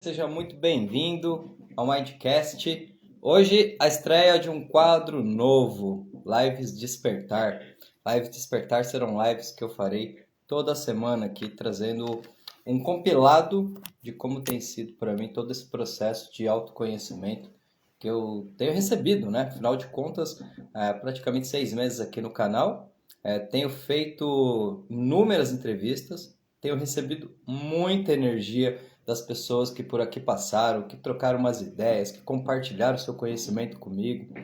Seja muito bem-vindo ao Mindcast. Hoje a estreia de um quadro novo, Lives Despertar. Lives Despertar serão lives que eu farei toda semana aqui, trazendo um compilado de como tem sido para mim todo esse processo de autoconhecimento que eu tenho recebido, né? Afinal de contas, praticamente 6 meses aqui no canal, tenho feito inúmeras entrevistas, tenho recebido muita energia das pessoas que por aqui passaram, que trocaram umas ideias, que compartilharam seu conhecimento comigo.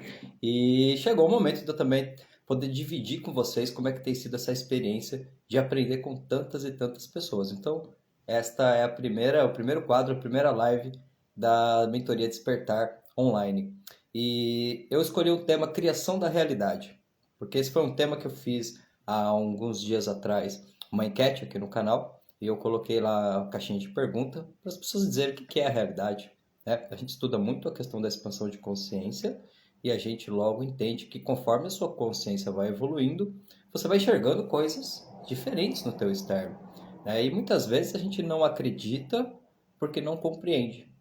E chegou o momento de eu também poder dividir com vocês como é que tem sido essa experiência de aprender com tantas e tantas pessoas. Então, esta é o primeiro quadro, a primeira live da Mentoria Despertar Online. E eu escolhi o tema Criação da Realidade, porque esse foi um tema que eu fiz há alguns dias atrás, uma enquete aqui no canal, e eu coloquei lá a caixinha de pergunta para as pessoas dizerem o que é a realidade. Né? A gente estuda muito a questão da expansão de consciência e a gente logo entende que conforme a sua consciência vai evoluindo, você vai enxergando coisas diferentes no teu externo. Né? E muitas vezes a gente não acredita porque não compreende.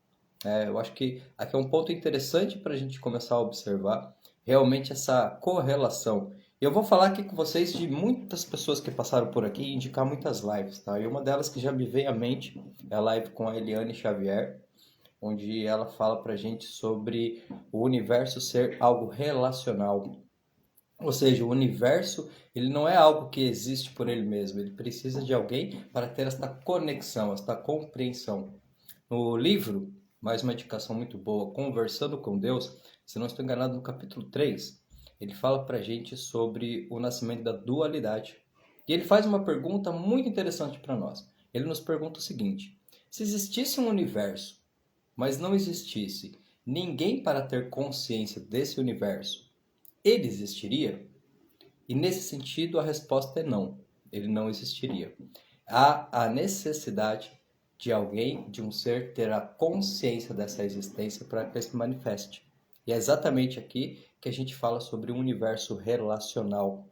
Eu acho que aqui é um ponto interessante para a gente começar a observar realmente essa correlação. Eu vou falar aqui com vocês de muitas pessoas que passaram por aqui e indicar muitas lives, tá? E uma delas que já me veio à mente é a live com a Eliane Xavier, onde ela fala para a gente sobre o universo ser algo relacional. Ou seja, o universo ele não é algo que existe por ele mesmo, ele precisa de alguém para ter esta conexão, esta compreensão. No livro, mais uma indicação muito boa, Conversando com Deus, se não estou enganado, no capítulo 3, ele fala para a gente sobre o nascimento da dualidade. E ele faz uma pergunta muito interessante para nós. Ele nos pergunta o seguinte: se existisse um universo, mas não existisse ninguém para ter consciência desse universo, ele existiria? E nesse sentido, a resposta é não. Ele não existiria. Há a necessidade de alguém, de um ser, ter a consciência dessa existência para que ele se manifeste. E é exatamente aqui que a gente fala sobre um universo relacional.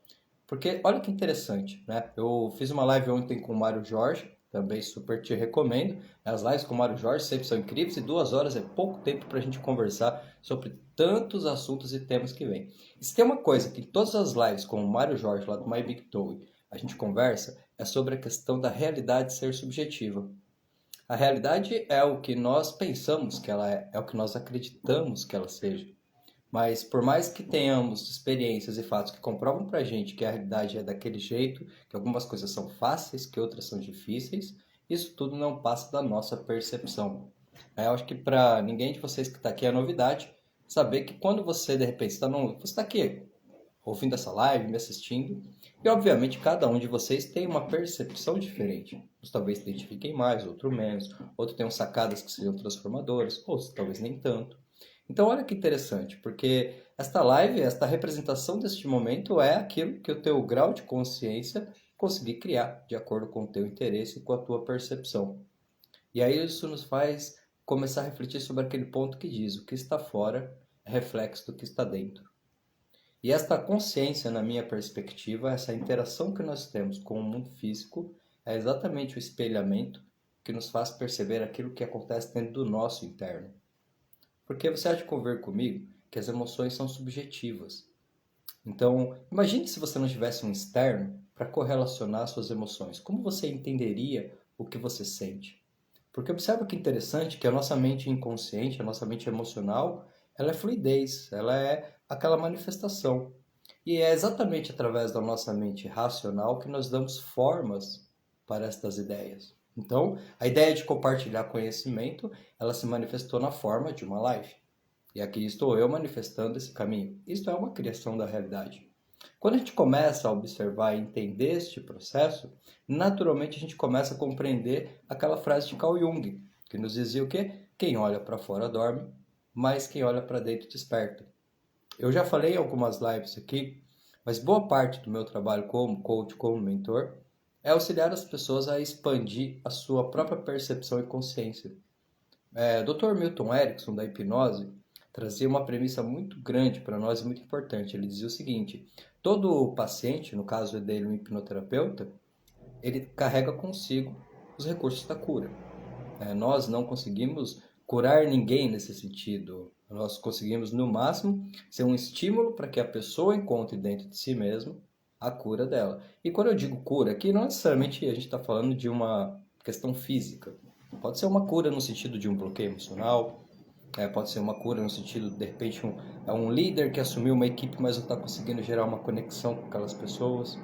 Porque olha que interessante, né? Eu fiz uma live ontem com o Mário Jorge, também super te recomendo. As lives com o Mário Jorge sempre são incríveis e 2 horas é pouco tempo para a gente conversar sobre tantos assuntos e temas que vem. E se tem uma coisa que em todas as lives com o Mário Jorge, lá do My Big Toe, a gente conversa, é sobre a questão da realidade ser subjetiva. A realidade é o que nós pensamos que ela é o que nós acreditamos que ela seja. Mas por mais que tenhamos experiências e fatos que comprovam pra gente que a realidade é daquele jeito, que algumas coisas são fáceis, que outras são difíceis, isso tudo não passa da nossa percepção. Eu acho que para ninguém de vocês que está aqui é novidade saber que quando você de repente você está aqui ouvindo essa live, me assistindo, e obviamente cada um de vocês tem uma percepção diferente. Uns talvez se identifiquem mais, outro menos, outros tenham sacadas que sejam transformadoras, outros talvez nem tanto. Então, olha que interessante, porque esta live, esta representação deste momento é aquilo que o teu grau de consciência conseguir criar de acordo com o teu interesse e com a tua percepção. E aí isso nos faz começar a refletir sobre aquele ponto que diz: o que está fora é reflexo do que está dentro. E esta consciência, na minha perspectiva, essa interação que nós temos com o mundo físico, é exatamente o espelhamento que nos faz perceber aquilo que acontece dentro do nosso interno. Porque você há de convir comigo que as emoções são subjetivas. Então, imagine se você não tivesse um externo para correlacionar suas emoções. Como você entenderia o que você sente? Porque observa que interessante que a nossa mente inconsciente, a nossa mente emocional, ela é fluidez, ela é aquela manifestação. E é exatamente através da nossa mente racional que nós damos formas para estas ideias. Então, a ideia de compartilhar conhecimento, ela se manifestou na forma de uma live. E aqui estou eu manifestando esse caminho. Isto é uma criação da realidade. Quando a gente começa a observar e entender este processo, naturalmente a gente começa a compreender aquela frase de Carl Jung, que nos dizia o quê? Quem olha para fora dorme, mas quem olha para dentro desperta. Eu já falei em algumas lives aqui, mas boa parte do meu trabalho como coach, como mentor, é auxiliar as pessoas a expandir a sua própria percepção e consciência. Dr. Milton Erickson, da hipnose, trazia uma premissa muito grande para nós e muito importante. Ele dizia o seguinte: todo paciente, no caso dele um hipnoterapeuta, ele carrega consigo os recursos da cura. Nós não conseguimos curar ninguém nesse sentido. Nós conseguimos, no máximo, ser um estímulo para que a pessoa encontre dentro de si mesma a cura dela. E quando eu digo cura aqui, não necessariamente a gente está falando de uma questão física. Pode ser uma cura no sentido de um bloqueio emocional, pode ser uma cura no sentido, de repente, é um líder que assumiu uma equipe, mas não está conseguindo gerar uma conexão com aquelas pessoas.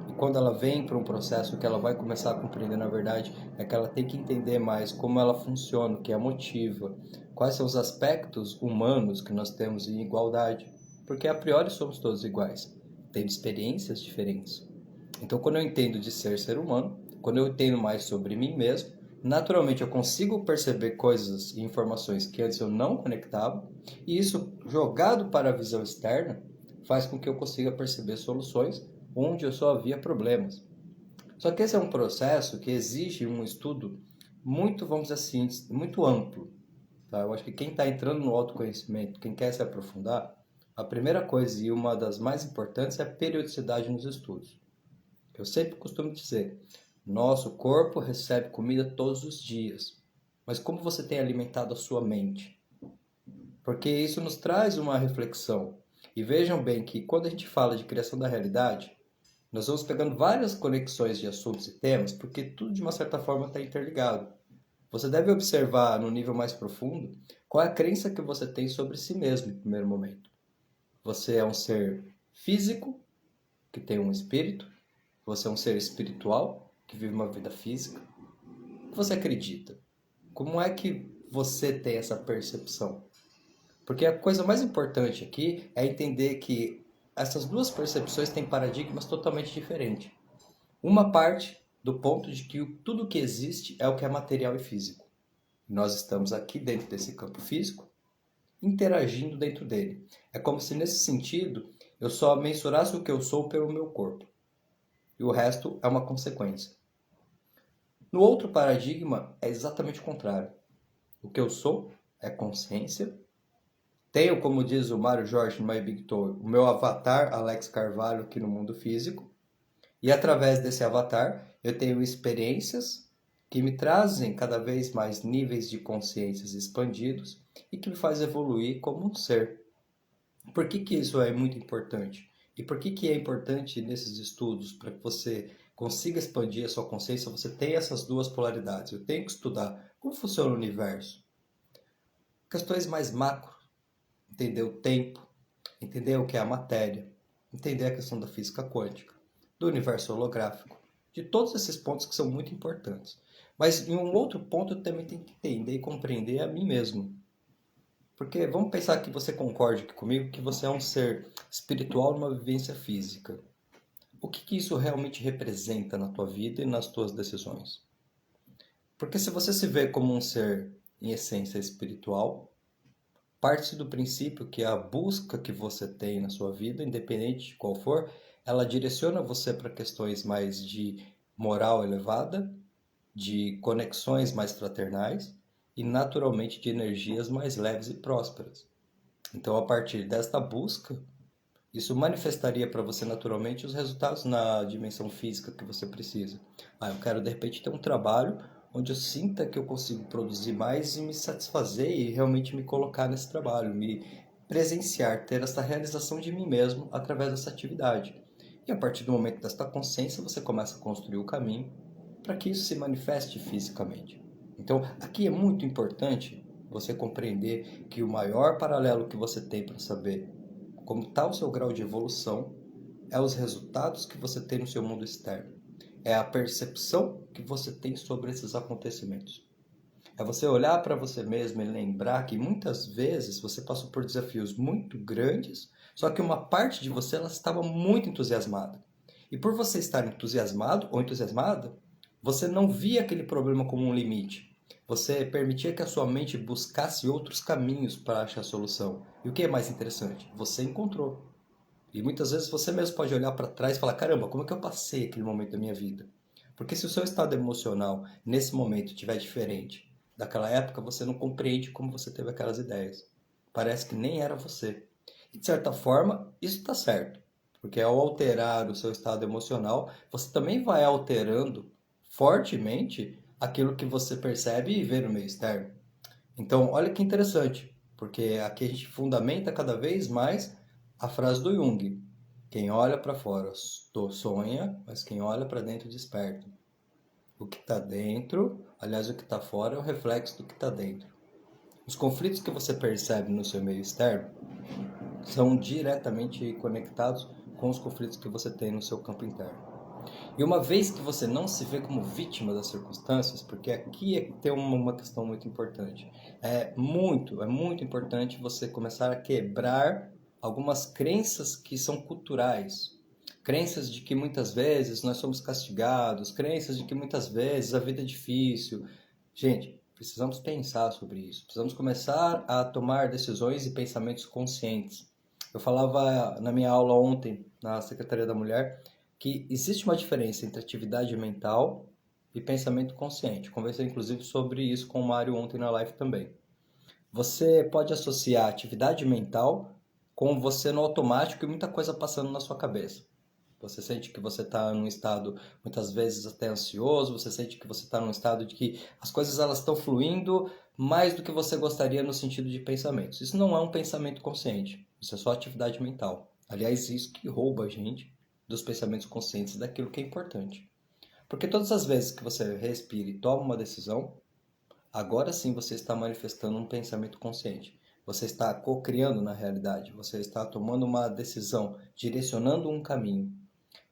E quando ela vem para um processo que ela vai começar a compreender, na verdade, é que ela tem que entender mais como ela funciona, o que a motiva, quais são os aspectos humanos que nós temos em igualdade. Porque a priori somos todos iguais, tendo experiências diferentes. Então, quando eu entendo de ser humano, quando eu entendo mais sobre mim mesmo, naturalmente eu consigo perceber coisas e informações que antes eu não conectava, e isso jogado para a visão externa faz com que eu consiga perceber soluções onde eu só havia problemas. Só que esse é um processo que exige um estudo muito, vamos dizer assim, muito amplo. Tá? Eu acho que quem está entrando no autoconhecimento, quem quer se aprofundar, a primeira coisa e uma das mais importantes é a periodicidade nos estudos. Eu sempre costumo dizer, nosso corpo recebe comida todos os dias, mas como você tem alimentado a sua mente? Porque isso nos traz uma reflexão. E vejam bem que quando a gente fala de criação da realidade, nós vamos pegando várias conexões de assuntos e temas, porque tudo de uma certa forma está interligado. Você deve observar no nível mais profundo qual é a crença que você tem sobre si mesmo em primeiro momento. Você é um ser físico, que tem um espírito, você é um ser espiritual, que vive uma vida física. O que você acredita? Como é que você tem essa percepção? Porque a coisa mais importante aqui é entender que essas duas percepções têm paradigmas totalmente diferentes. Uma parte do ponto de que tudo que existe é o que é material e físico. Nós estamos aqui dentro desse campo físico, interagindo dentro dele. É como se nesse sentido eu só mensurasse o que eu sou pelo meu corpo. E o resto é uma consequência. No outro paradigma é exatamente o contrário. O que eu sou é consciência. Tenho, como diz o Mário Jorge no My Big Tour, o meu avatar Alex Carvalho aqui no mundo físico. E através desse avatar eu tenho experiências que me trazem cada vez mais níveis de consciências expandidos e que me faz evoluir como um ser. Por que isso é muito importante? E por que é importante nesses estudos para que você consiga expandir a sua consciência? Você tem essas duas polaridades. Eu tenho que estudar como funciona o universo. Questões mais macro, entender o tempo, entender o que é a matéria, entender a questão da física quântica, do universo holográfico, de todos esses pontos que são muito importantes. Mas em um outro ponto eu também tenho que entender e compreender a mim mesmo. Porque vamos pensar que você concorde comigo que você é um ser espiritual numa vivência física. O que isso realmente representa na tua vida e nas tuas decisões? Porque se você se vê como um ser em essência espiritual, parte do princípio que a busca que você tem na sua vida, independente de qual for, ela direciona você para questões mais de moral elevada, de conexões mais fraternais e naturalmente de energias mais leves e prósperas. Então, a partir desta busca, isso manifestaria para você naturalmente os resultados na dimensão física que você precisa. Eu quero de repente ter um trabalho onde eu sinta que eu consigo produzir mais e me satisfazer e realmente me colocar nesse trabalho, me presenciar, ter essa realização de mim mesmo através dessa atividade. E a partir do momento desta consciência, você começa a construir o caminho para que isso se manifeste fisicamente. Então, aqui é muito importante você compreender que o maior paralelo que você tem para saber como está o seu grau de evolução é os resultados que você tem no seu mundo externo. É a percepção que você tem sobre esses acontecimentos. É você olhar para você mesmo e lembrar que muitas vezes você passou por desafios muito grandes, só que uma parte de você ela estava muito entusiasmada. E por você estar entusiasmado ou entusiasmada, você não via aquele problema como um limite. Você permitia que a sua mente buscasse outros caminhos para achar a solução. E o que é mais interessante? Você encontrou. E muitas vezes você mesmo pode olhar para trás e falar: caramba, como é que eu passei aquele momento da minha vida? Porque se o seu estado emocional nesse momento estiver diferente daquela época, você não compreende como você teve aquelas ideias. Parece que nem era você. E de certa forma, isso está certo. Porque ao alterar o seu estado emocional, você também vai alterando fortemente aquilo que você percebe e vê no meio externo. Então, olha que interessante, porque aqui a gente fundamenta cada vez mais a frase do Jung. Quem olha para fora sonha, mas quem olha para dentro desperta. O que está dentro, aliás, o que está fora é o reflexo do que está dentro. Os conflitos que você percebe no seu meio externo são diretamente conectados com os conflitos que você tem no seu campo interno. E uma vez que você não se vê como vítima das circunstâncias, porque aqui tem uma questão muito importante. É muito importante você começar a quebrar algumas crenças que são culturais. Crenças de que muitas vezes nós somos castigados, crenças de que muitas vezes a vida é difícil. Gente, precisamos pensar sobre isso. Precisamos começar a tomar decisões e pensamentos conscientes. Eu falava na minha aula ontem, na Secretaria da Mulher, que existe uma diferença entre atividade mental e pensamento consciente. Conversei inclusive sobre isso com o Mário ontem na live também. Você pode associar atividade mental com você no automático e muita coisa passando na sua cabeça. Você sente que você está num estado, muitas vezes até ansioso, você sente que você está num estado de que as coisas elas estão fluindo mais do que você gostaria no sentido de pensamentos. Isso não é um pensamento consciente, isso é só atividade mental. Aliás, isso que rouba a gente dos pensamentos conscientes daquilo que é importante. Porque todas as vezes que você respira e toma uma decisão, agora sim você está manifestando um pensamento consciente. Você está co-criando na realidade, você está tomando uma decisão, direcionando um caminho.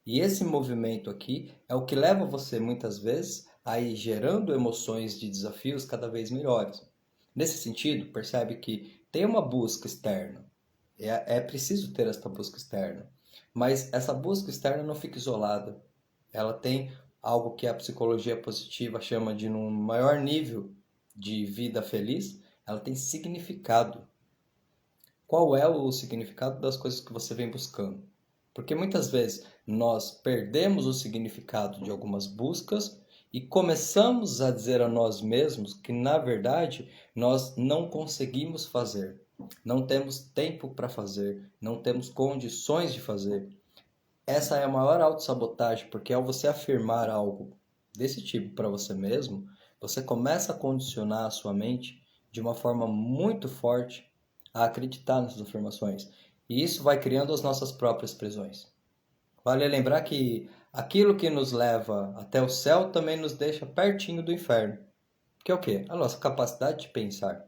E esse movimento aqui é o que leva você muitas vezes a ir gerando emoções de desafios cada vez melhores. Nesse sentido, percebe que tem uma busca externa. É preciso ter esta busca externa. Mas essa busca externa não fica isolada. Ela tem algo que a psicologia positiva chama de num maior nível de vida feliz, ela tem significado. Qual é o significado das coisas que você vem buscando? Porque muitas vezes nós perdemos o significado de algumas buscas e começamos a dizer a nós mesmos que, na verdade, nós não conseguimos fazer, não temos tempo para fazer, não temos condições de fazer. Essa é a maior autossabotagem, porque ao você afirmar algo desse tipo para você mesmo, você começa a condicionar a sua mente de uma forma muito forte a acreditar nessas afirmações. E isso vai criando as nossas próprias prisões. Vale lembrar que aquilo que nos leva até o céu também nos deixa pertinho do inferno. Que é o quê? A nossa capacidade de pensar,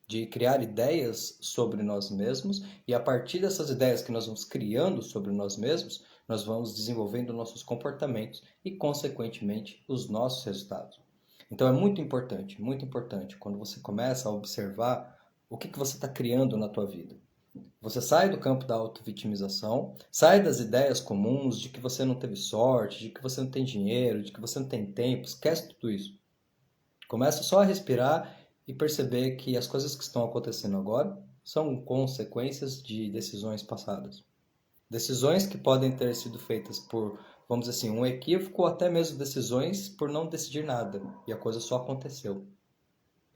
de criar ideias sobre nós mesmos, e a partir dessas ideias que nós vamos criando sobre nós mesmos, nós vamos desenvolvendo nossos comportamentos e, consequentemente, os nossos resultados. Então é muito importante, quando você começa a observar o que você está criando na tua vida. Você sai do campo da auto-vitimização, sai das ideias comuns de que você não teve sorte, de que você não tem dinheiro, de que você não tem tempo, esquece tudo isso. Começa só a respirar e perceber que as coisas que estão acontecendo agora são consequências de decisões passadas. Decisões que podem ter sido feitas por, vamos dizer assim, um equívoco ou até mesmo decisões por não decidir nada e a coisa só aconteceu.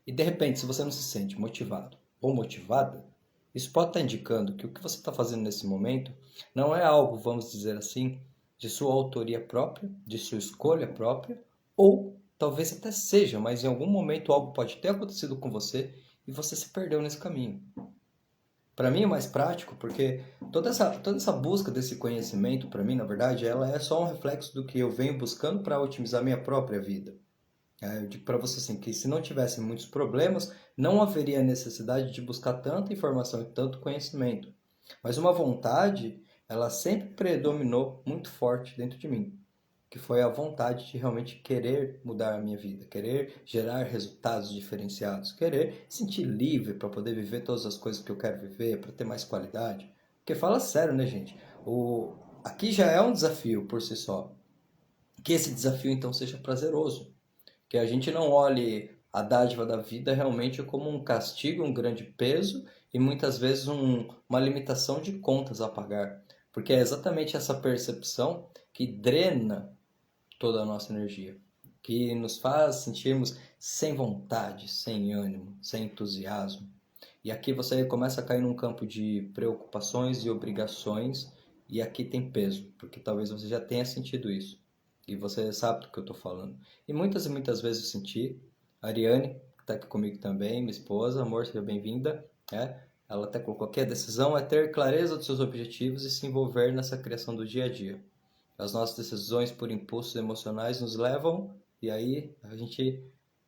E de repente, se você não se sente motivado ou motivada, isso pode estar indicando que o que você está fazendo nesse momento não é algo, vamos dizer assim, de sua autoria própria, de sua escolha própria, ou talvez até seja, mas em algum momento algo pode ter acontecido com você e você se perdeu nesse caminho. Para mim é mais prático, porque toda essa busca desse conhecimento, para mim, na verdade, ela é só um reflexo do que eu venho buscando para otimizar minha própria vida. Eu digo para você assim, que se não tivesse muitos problemas, não haveria necessidade de buscar tanta informação e tanto conhecimento. Mas uma vontade, ela sempre predominou muito forte dentro de mim, que foi a vontade de realmente querer mudar a minha vida, querer gerar resultados diferenciados, querer sentir livre para poder viver todas as coisas que eu quero viver, para ter mais qualidade. Porque fala sério, né, gente? Aqui já é um desafio por si só. Que esse desafio então seja prazeroso, que a gente não olhe a dádiva da vida realmente como um castigo, um grande peso e muitas vezes uma limitação de contas a pagar. Porque é exatamente essa percepção que drena toda a nossa energia, que nos faz sentirmos sem vontade, sem ânimo, sem entusiasmo. E aqui você começa a cair num campo de preocupações e obrigações, e aqui tem peso, porque talvez você já tenha sentido isso. E você sabe do que eu estou falando. E muitas vezes eu senti. A Ariane, que está aqui comigo também, minha esposa, amor, seja bem-vinda. Ela até colocou aqui: a decisão é ter clareza dos seus objetivos e se envolver nessa criação do dia a dia. As nossas decisões por impulsos emocionais nos levam, e aí a gente,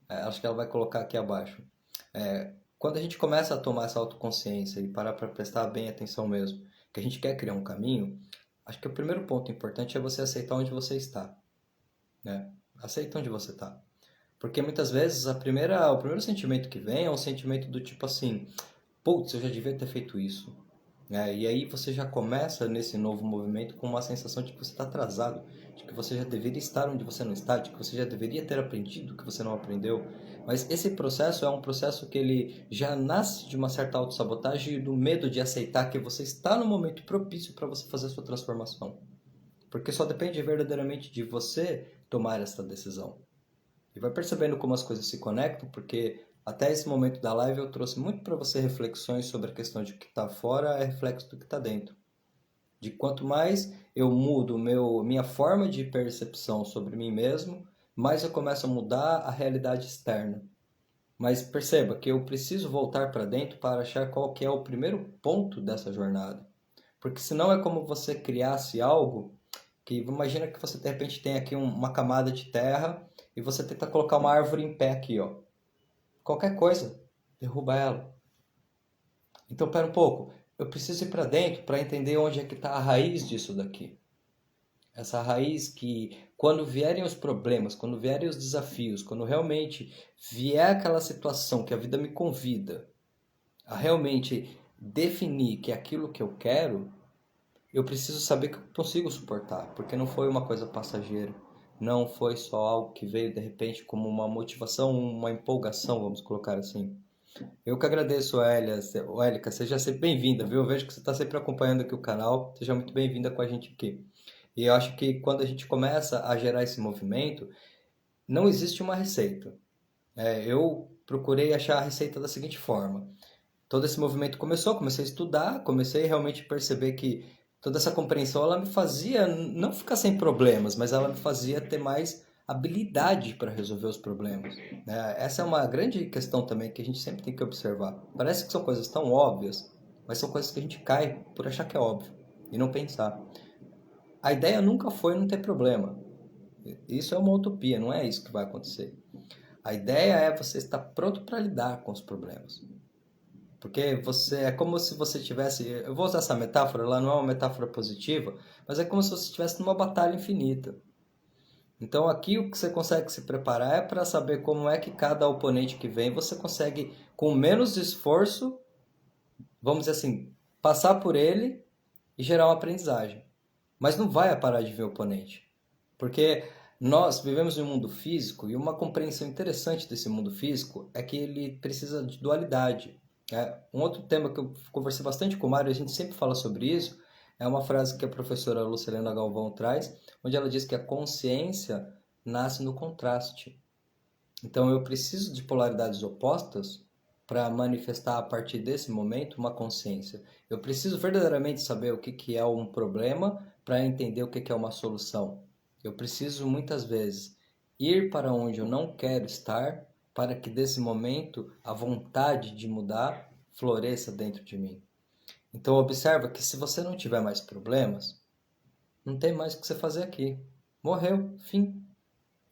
acho que ela vai colocar aqui abaixo. Quando a gente começa a tomar essa autoconsciência e parar para prestar bem atenção mesmo, que a gente quer criar um caminho, acho que o primeiro ponto importante é você aceitar onde você está, né? Aceita onde você está. Porque muitas vezes o primeiro sentimento que vem é um sentimento do tipo assim: putz, eu já devia ter feito isso. E aí você já começa nesse novo movimento com uma sensação de que você está atrasado, de que você já deveria estar onde você não está, de que você já deveria ter aprendido o que você não aprendeu. Mas esse processo é um processo que ele já nasce de uma certa autossabotagem e do medo de aceitar que você está no momento propício para você fazer a sua transformação. Porque só depende verdadeiramente de você tomar essa decisão. E vai percebendo como as coisas se conectam, porque até esse momento da live eu trouxe muito para você reflexões sobre a questão de que está fora é reflexo do que está dentro. De quanto mais eu mudo minha forma de percepção sobre mim mesmo, mais eu começo a mudar a realidade externa. Mas perceba que eu preciso voltar para dentro para achar qual que é o primeiro ponto dessa jornada. Porque senão é como você criasse algo que imagina que você de repente tem aqui uma camada de terra e você tenta colocar uma árvore em pé aqui, ó. Qualquer coisa, derruba ela. Então, pera um pouco. Eu preciso ir para dentro para entender onde é que está a raiz disso daqui. Essa raiz que, quando vierem os problemas, quando vierem os desafios, quando realmente vier aquela situação que a vida me convida a realmente definir que é aquilo que eu quero, eu preciso saber que eu consigo suportar, porque não foi uma coisa passageira. Não foi só algo que veio de repente como uma motivação, uma empolgação, vamos colocar assim. Eu que agradeço, Élica, seja sempre bem-vinda, viu? Eu vejo que você está sempre acompanhando aqui o canal, seja muito bem-vinda com a gente aqui. E eu acho que quando a gente começa a gerar esse movimento, não existe uma receita. Eu procurei achar a receita da seguinte forma: todo esse movimento começou, comecei a estudar, comecei realmente a perceber que toda essa compreensão ela me fazia não ficar sem problemas, mas ela me fazia ter mais habilidade para resolver os problemas, né? Essa é uma grande questão também que a gente sempre tem que observar. Parece que são coisas tão óbvias, mas são coisas que a gente cai por achar que é óbvio e não pensar. A ideia nunca foi não ter problema. Isso é uma utopia, não é isso que vai acontecer. A ideia é você estar pronto para lidar com os problemas. Porque você é como se você tivesse, eu vou usar essa metáfora, ela não é uma metáfora positiva, mas é como se você estivesse numa batalha infinita. Então aqui o que você consegue se preparar é para saber como é que cada oponente que vem você consegue com menos esforço, vamos dizer assim, passar por ele e gerar uma aprendizagem. Mas não vai parar de ver o oponente. Porque nós vivemos em um mundo físico e uma compreensão interessante desse mundo físico é que ele precisa de dualidade. Um outro tema que eu conversei bastante com o Mário, a gente sempre fala sobre isso, é uma frase que a professora Lucilena Galvão traz, onde ela diz que a consciência nasce no contraste. Então eu preciso de polaridades opostas para manifestar a partir desse momento uma consciência. Eu preciso verdadeiramente saber o que é um problema para entender o que é uma solução. Eu preciso muitas vezes ir para onde eu não quero estar para que desse momento a vontade de mudar floresça dentro de mim. Então observa que se você não tiver mais problemas, não tem mais o que você fazer aqui. Morreu, fim.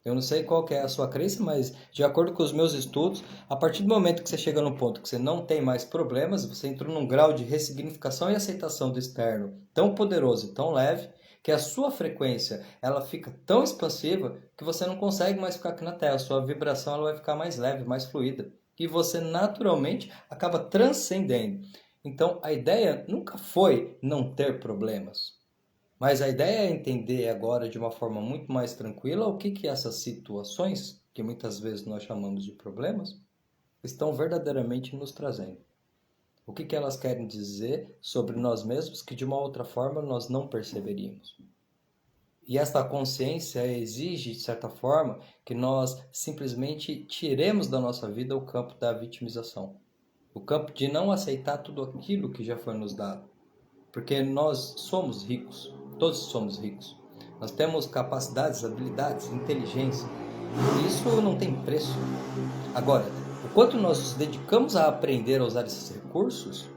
Eu não sei qual que é a sua crença, mas de acordo com os meus estudos, a partir do momento que você chega no ponto que você não tem mais problemas, você entrou num grau de ressignificação e aceitação do externo tão poderoso e tão leve, que a sua frequência ela fica tão expansiva que você não consegue mais ficar aqui na Terra. A sua vibração ela vai ficar mais leve, mais fluida. E você naturalmente acaba transcendendo. Então a ideia nunca foi não ter problemas. Mas a ideia é entender agora de uma forma muito mais tranquila o que essas situações, que muitas vezes nós chamamos de problemas, estão verdadeiramente nos trazendo. O que elas querem dizer sobre nós mesmos que de uma outra forma nós não perceberíamos. E esta consciência exige, de certa forma, que nós simplesmente tiremos da nossa vida o campo da vitimização. O campo de não aceitar tudo aquilo que já foi nos dado. Porque nós somos ricos, todos somos ricos. Nós temos capacidades, habilidades, inteligência. Isso não tem preço. Agora, o quanto nós nos dedicamos a aprender a usar esses recursos,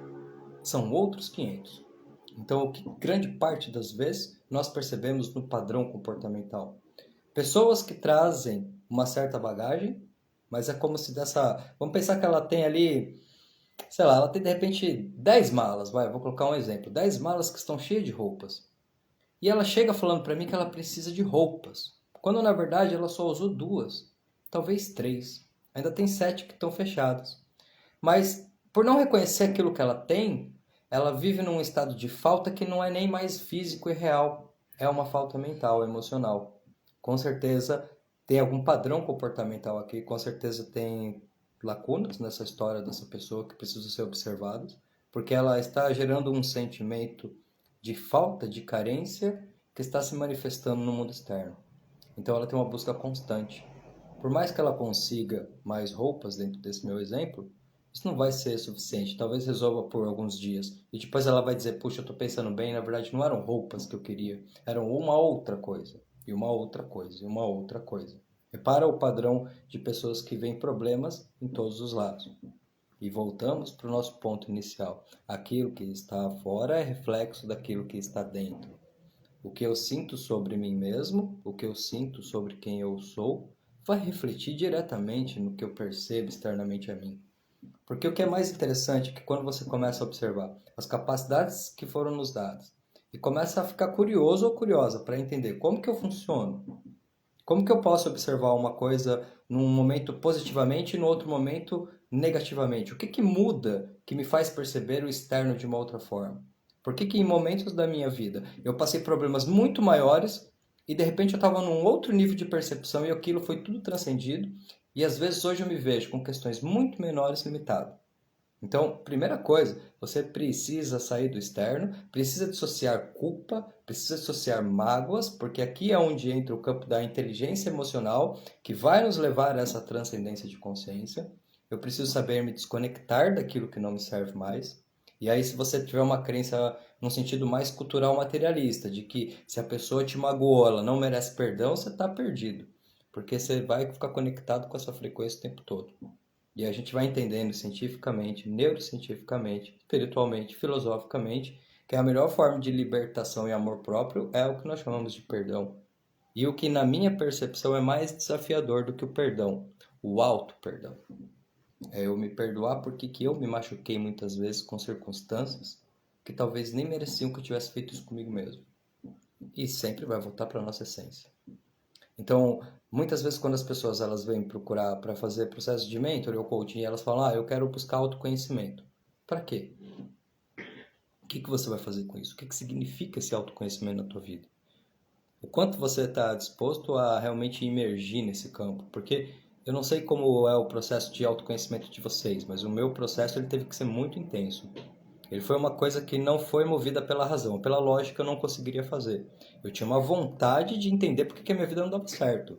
são outros 500. Então, o que grande parte das vezes nós percebemos no padrão comportamental? Pessoas que trazem uma certa bagagem, mas é como se dessa... Vamos pensar que ela tem ali, sei lá, ela tem de repente 10 malas, vou colocar um exemplo. 10 malas que estão cheias de roupas. E ela chega falando para mim que ela precisa de roupas, quando na verdade ela só usou 2, talvez 3. Ainda tem 7 que estão fechadas. Mas por não reconhecer aquilo que ela tem, ela vive num estado de falta que não é nem mais físico e real. É uma falta mental, emocional. Com certeza tem algum padrão comportamental aqui, com certeza tem lacunas nessa história dessa pessoa que precisam ser observadas, porque ela está gerando um sentimento de falta, de carência, que está se manifestando no mundo externo. Então ela tem uma busca constante. Por mais que ela consiga mais roupas dentro desse meu exemplo, isso não vai ser suficiente. Talvez resolva por alguns dias. E depois ela vai dizer, puxa, eu estou pensando bem, na verdade não eram roupas que eu queria, eram uma outra coisa, e uma outra coisa, e uma outra coisa. Repara o padrão de pessoas que veem problemas em todos os lados. E voltamos para o nosso ponto inicial. Aquilo que está fora é reflexo daquilo que está dentro. O que eu sinto sobre mim mesmo, o que eu sinto sobre quem eu sou, vai refletir diretamente no que eu percebo externamente a mim. Porque o que é mais interessante é que quando você começa a observar as capacidades que foram nos dadas e começa a ficar curioso ou curiosa para entender como que eu funciono, como que eu posso observar uma coisa num momento positivamente e no outro momento negativamente? O que que muda que me faz perceber o externo de uma outra forma? Por que que em momentos da minha vida eu passei problemas muito maiores e de repente eu estava num outro nível de percepção e aquilo foi tudo transcendido e às vezes hoje eu me vejo com questões muito menores limitadas? Então, primeira coisa, você precisa sair do externo, precisa dissociar culpa, precisa dissociar mágoas, porque aqui é onde entra o campo da inteligência emocional, que vai nos levar a essa transcendência de consciência. Eu preciso saber me desconectar daquilo que não me serve mais. E aí, se você tiver uma crença num sentido mais cultural materialista, de que se a pessoa te magoou, ela não merece perdão, você está perdido. Porque você vai ficar conectado com essa frequência o tempo todo. E a gente vai entendendo cientificamente, neurocientificamente, espiritualmente, filosoficamente, que a melhor forma de libertação e amor próprio é o que nós chamamos de perdão. E o que, na minha percepção, é mais desafiador do que o perdão, o auto-perdão. É eu me perdoar porque que eu me machuquei muitas vezes com circunstâncias que talvez nem mereciam que eu tivesse feito isso comigo mesmo. E sempre vai voltar para a nossa essência. Então, muitas vezes quando as pessoas elas vêm procurar para fazer processo de mentoring ou coaching, elas falam, eu quero buscar autoconhecimento. Para quê? O que que você vai fazer com isso? O que que significa esse autoconhecimento na tua vida? O quanto você está disposto a realmente imergir nesse campo? Porque eu não sei como é o processo de autoconhecimento de vocês, mas o meu processo ele teve que ser muito intenso. Ele foi uma coisa que não foi movida pela razão, pela lógica eu não conseguiria fazer. Eu tinha uma vontade de entender porque que a minha vida não dava certo.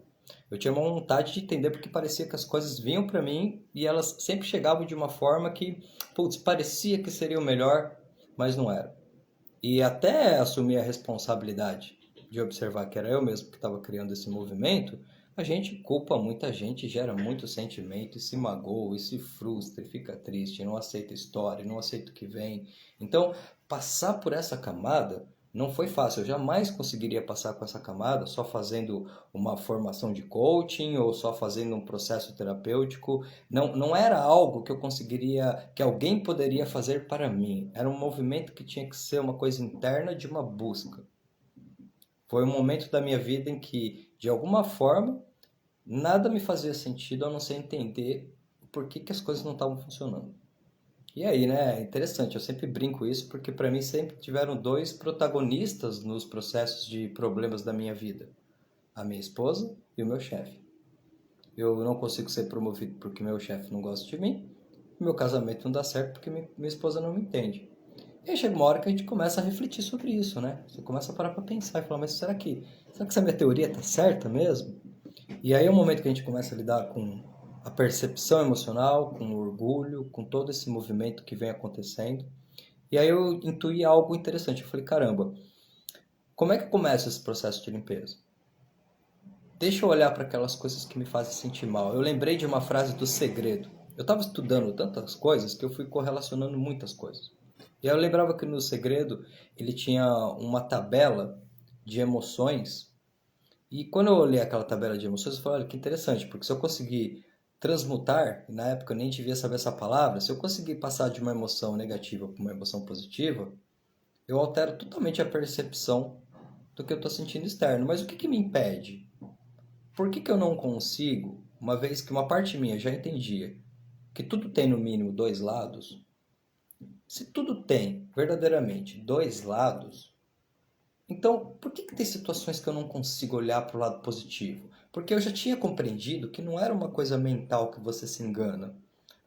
Eu tinha uma vontade de entender porque parecia que as coisas vinham para mim e elas sempre chegavam de uma forma que, putz, parecia que seria o melhor, mas não era. E até assumir a responsabilidade de observar que era eu mesmo que estava criando esse movimento, a gente culpa muita gente, gera muito sentimento, e se magoa, e se frustra, e fica triste, não aceita a história, não aceita o que vem. Então, passar por essa camada não foi fácil. Eu jamais conseguiria passar com essa camada só fazendo uma formação de coaching ou só fazendo um processo terapêutico. Não era algo que eu conseguiria, que alguém poderia fazer para mim. Era um movimento que tinha que ser uma coisa interna de uma busca. Foi um momento da minha vida em que, de alguma forma, nada me fazia sentido a não ser entender por que as coisas não estavam funcionando. E aí, né, é interessante, eu sempre brinco isso porque para mim sempre tiveram dois protagonistas nos processos de problemas da minha vida. A minha esposa e o meu chefe. Eu não consigo ser promovido porque meu chefe não gosta de mim, e meu casamento não dá certo porque minha esposa não me entende. E aí chega uma hora que a gente começa a refletir sobre isso, né? Você começa a parar para pensar e falar, mas será que essa minha teoria tá certa mesmo? E aí é o momento que a gente começa a lidar com a percepção emocional, com o orgulho, com todo esse movimento que vem acontecendo. E aí eu intuí algo interessante. Eu falei, caramba, Como é que começa esse processo de limpeza? Deixa eu olhar para aquelas coisas que me fazem sentir mal. Eu lembrei de uma frase do Segredo. Eu estava estudando tantas coisas que eu fui correlacionando muitas coisas. E aí eu lembrava que no Segredo ele tinha uma tabela de emoções. E quando eu olhei aquela tabela de emoções, eu falei, olha que interessante, porque se eu conseguir transmutar, e na época eu nem devia saber essa palavra, se eu conseguir passar de uma emoção negativa para uma emoção positiva, eu altero totalmente a percepção do que eu estou sentindo externo. Mas o que que me impede? Por que que eu não consigo, uma vez que uma parte minha já entendia que tudo tem no mínimo dois lados, se tudo tem verdadeiramente dois lados, então por que que tem situações que eu não consigo olhar para o lado positivo? Porque eu já tinha compreendido que não era uma coisa mental que você se engana.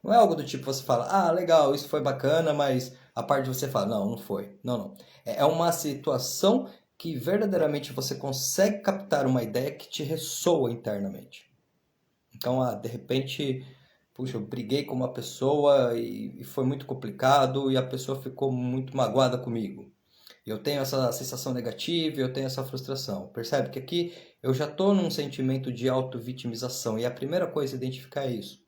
Não é algo do tipo você fala, ah, legal, isso foi bacana, mas a parte de você fala, não, não foi. Não, não. É uma situação que verdadeiramente você consegue captar uma ideia que te ressoa internamente. Então, de repente, puxa, eu briguei com uma pessoa e foi muito complicado e a pessoa ficou muito magoada comigo. Eu tenho essa sensação negativa, eu tenho essa frustração. Percebe que aqui eu já estou num sentimento de auto-vitimização e a primeira coisa é identificar isso.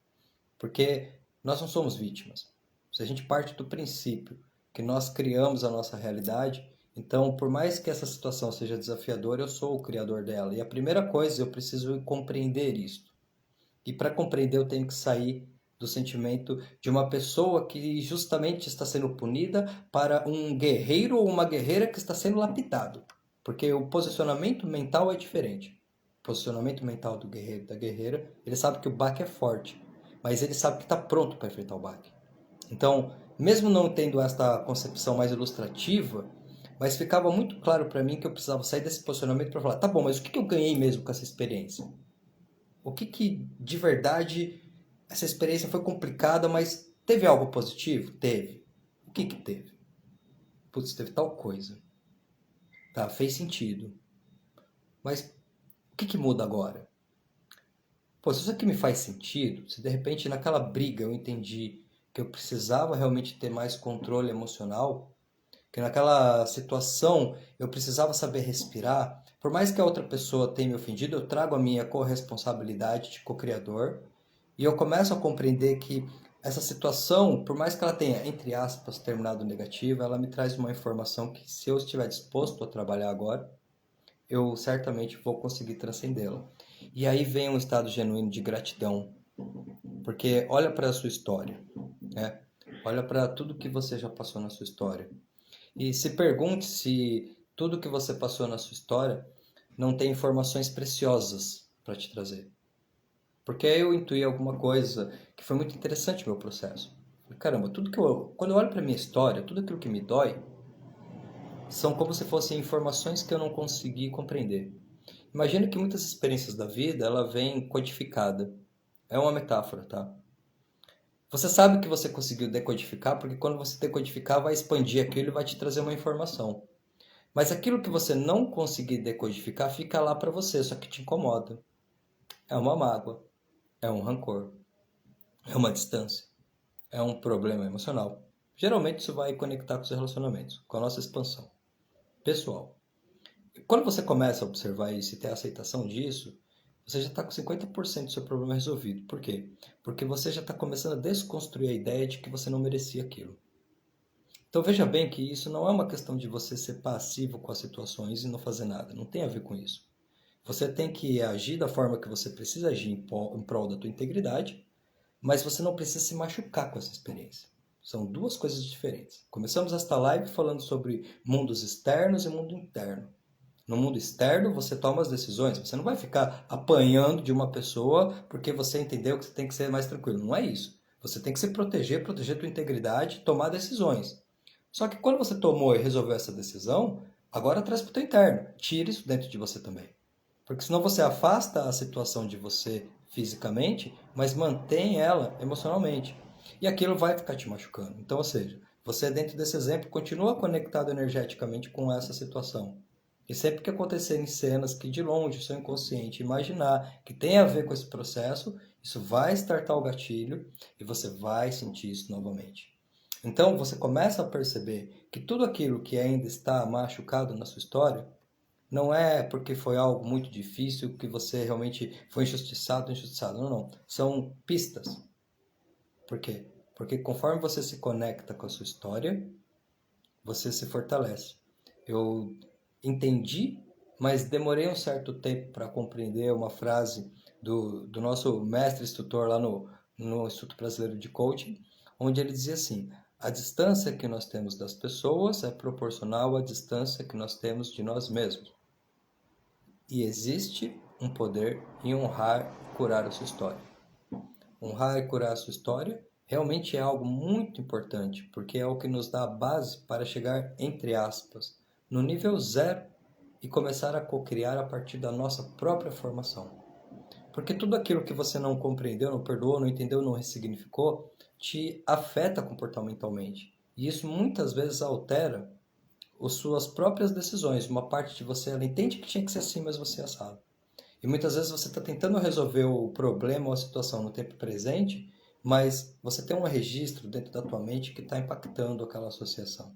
Porque nós não somos vítimas. Se a gente parte do princípio que nós criamos a nossa realidade, então, por mais que essa situação seja desafiadora, eu sou o criador dela. E a primeira coisa, eu preciso compreender isto. E para compreender, eu tenho que sair do sentimento de uma pessoa que justamente está sendo punida para um guerreiro ou uma guerreira que está sendo lapidado. Porque o posicionamento mental é diferente. O posicionamento mental do guerreiro e da guerreira, ele sabe que o baque é forte, mas ele sabe que está pronto para enfrentar o baque. Então, mesmo não tendo esta concepção mais ilustrativa, mas ficava muito claro para mim que eu precisava sair desse posicionamento para falar, tá bom, mas o que eu ganhei mesmo com essa experiência? O que que de verdade essa experiência foi complicada, mas teve algo positivo? Teve. O que que teve? Putz, teve tal coisa. Tá, fez sentido. Mas o que que muda agora? Pô, se isso aqui me faz sentido, se de repente naquela briga eu entendi que eu precisava realmente ter mais controle emocional, que naquela situação eu precisava saber respirar, por mais que a outra pessoa tenha me ofendido, eu trago a minha corresponsabilidade de co-criador e eu começo a compreender que essa situação, por mais que ela tenha, entre aspas, terminado negativa, ela me traz uma informação que se eu estiver disposto a trabalhar agora, eu certamente vou conseguir transcendê-la. E aí vem um estado genuíno de gratidão, porque olha para a sua história, né? Olha para tudo que você já passou na sua história. E se pergunte se tudo que você passou na sua história não tem informações preciosas para te trazer. Porque aí eu intuí alguma coisa que foi muito interessante no meu processo. Caramba, quando eu olho para minha história, tudo aquilo que me dói são como se fossem informações que eu não consegui compreender. Imagino que muitas experiências da vida, ela vem codificada. É uma metáfora, tá? Você sabe que você conseguiu decodificar, porque quando você decodificar, vai expandir aquilo e vai te trazer uma informação. Mas aquilo que você não conseguir decodificar fica lá para você, só que te incomoda. É uma mágoa, é um rancor, é uma distância, é um problema emocional. Geralmente isso vai conectar com os relacionamentos, com a nossa expansão pessoal. Quando você começa a observar isso e ter a aceitação disso, você já está com 50% do seu problema resolvido. Por quê? Porque você já está começando a desconstruir a ideia de que você não merecia aquilo. Então veja bem que isso não é uma questão de você ser passivo com as situações e não fazer nada. Não tem a ver com isso. Você tem que agir da forma que você precisa agir em prol da tua integridade, mas você não precisa se machucar com essa experiência. São duas coisas diferentes. Começamos esta live falando sobre mundos externos e mundo interno. No mundo externo, você toma as decisões. Você não vai ficar apanhando de uma pessoa porque você entendeu que você tem que ser mais tranquilo. Não é isso. Você tem que se proteger, proteger a tua integridade, tomar decisões. Só que quando você tomou e resolveu essa decisão, agora traz para o teu interno. Tira isso dentro de você também. Porque senão você afasta a situação de você fisicamente, mas mantém ela emocionalmente. E aquilo vai ficar te machucando. Então, ou seja, você dentro desse exemplo continua conectado energeticamente com essa situação. E sempre que acontecerem cenas que de longe o seu inconsciente imaginar que tem a ver com esse processo, isso vai startar o gatilho e você vai sentir isso novamente. Então você começa a perceber que tudo aquilo que ainda está machucado na sua história não é porque foi algo muito difícil que você realmente foi injustiçado. Não, não. São pistas. Por quê? Porque conforme você se conecta com a sua história, você se fortalece. Eu entendi, mas demorei um certo tempo para compreender uma frase do nosso mestre instrutor lá no Instituto Brasileiro de Coaching, onde ele dizia assim: a distância que nós temos das pessoas é proporcional à distância que nós temos de nós mesmos. E existe um poder em honrar e curar a sua história. Honrar e curar a sua história realmente é algo muito importante, porque é o que nos dá a base para chegar, entre aspas, no nível zero e começar a co-criar a partir da nossa própria formação. Porque tudo aquilo que você não compreendeu, não perdoou, não entendeu, não ressignificou, te afeta comportamentalmente. E isso muitas vezes altera as suas próprias decisões. Uma parte de você, ela entende que tinha que ser assim, mas você é assado. E muitas vezes você está tentando resolver o problema ou a situação no tempo presente, mas você tem um registro dentro da tua mente que está impactando aquela associação.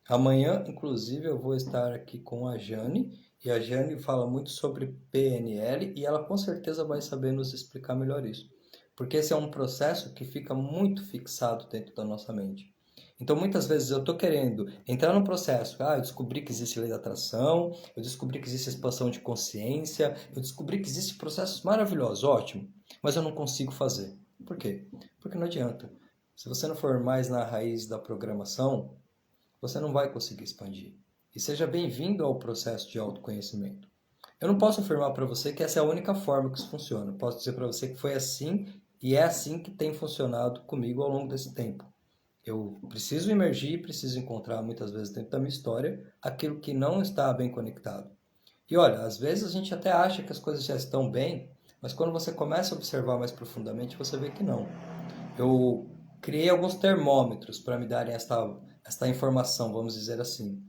Amanhã, inclusive, eu vou estar aqui com a Jane, e a Jane fala muito sobre PNL, e ela com certeza vai saber nos explicar melhor isso. Porque esse é um processo que fica muito fixado dentro da nossa mente. Então, muitas vezes eu estou querendo entrar no processo, eu descobri que existe lei da atração, eu descobri que existe expansão de consciência, eu descobri que existem processos maravilhosos, ótimo, mas eu não consigo fazer. Por quê? Porque não adianta. Se você não for mais na raiz da programação, você não vai conseguir expandir. E seja bem-vindo ao processo de autoconhecimento. Eu não posso afirmar para você que essa é a única forma que isso funciona. Eu posso dizer para você que foi assim e é assim que tem funcionado comigo ao longo desse tempo. Eu preciso emergir, preciso encontrar muitas vezes dentro da minha história aquilo que não está bem conectado. E olha, às vezes a gente até acha que as coisas já estão bem, mas quando você começa a observar mais profundamente, você vê que não. Eu criei alguns termômetros para me darem esta informação, vamos dizer assim.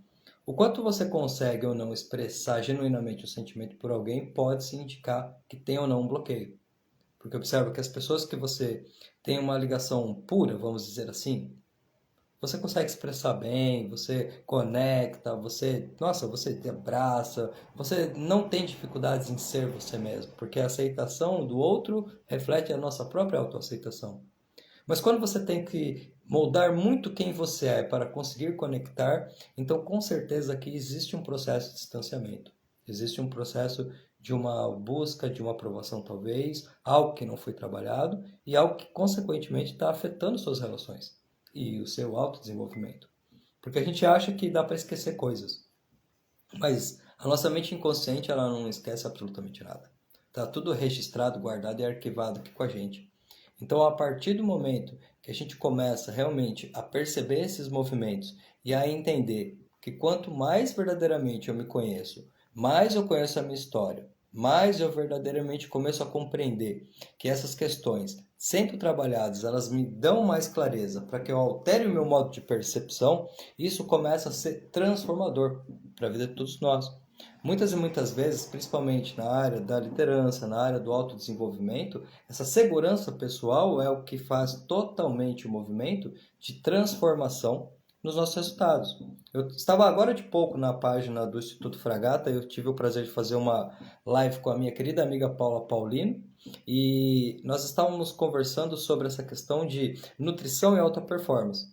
O quanto você consegue ou não expressar genuinamente o sentimento por alguém pode se indicar que tem ou não um bloqueio. Porque observa que as pessoas que você tem uma ligação pura, vamos dizer assim, você consegue expressar bem, você conecta, você te abraça, você não tem dificuldades em ser você mesmo, porque a aceitação do outro reflete a nossa própria autoaceitação. Mas quando você tem que moldar muito quem você é para conseguir conectar, então com certeza aqui existe um processo de distanciamento. Existe um processo de uma busca, de uma aprovação talvez, algo que não foi trabalhado e algo que consequentemente está afetando suas relações e o seu autodesenvolvimento. Porque a gente acha que dá para esquecer coisas, mas a nossa mente inconsciente ela não esquece absolutamente nada. Está tudo registrado, guardado e arquivado aqui com a gente. Então, a partir do momento que a gente começa realmente a perceber esses movimentos e a entender que quanto mais verdadeiramente eu me conheço, mais eu conheço a minha história, mais eu verdadeiramente começo a compreender que essas questões, sendo trabalhadas, elas me dão mais clareza para que eu altere o meu modo de percepção, isso começa a ser transformador para a vida de todos nós. Muitas e muitas vezes, principalmente na área da liderança, na área do autodesenvolvimento, essa segurança pessoal é o que faz totalmente o movimento de transformação nos nossos resultados. Eu estava agora de pouco na página do Instituto Fragata, eu tive o prazer de fazer uma live com a minha querida amiga Paula Paulino e nós estávamos conversando sobre essa questão de nutrição e alta performance.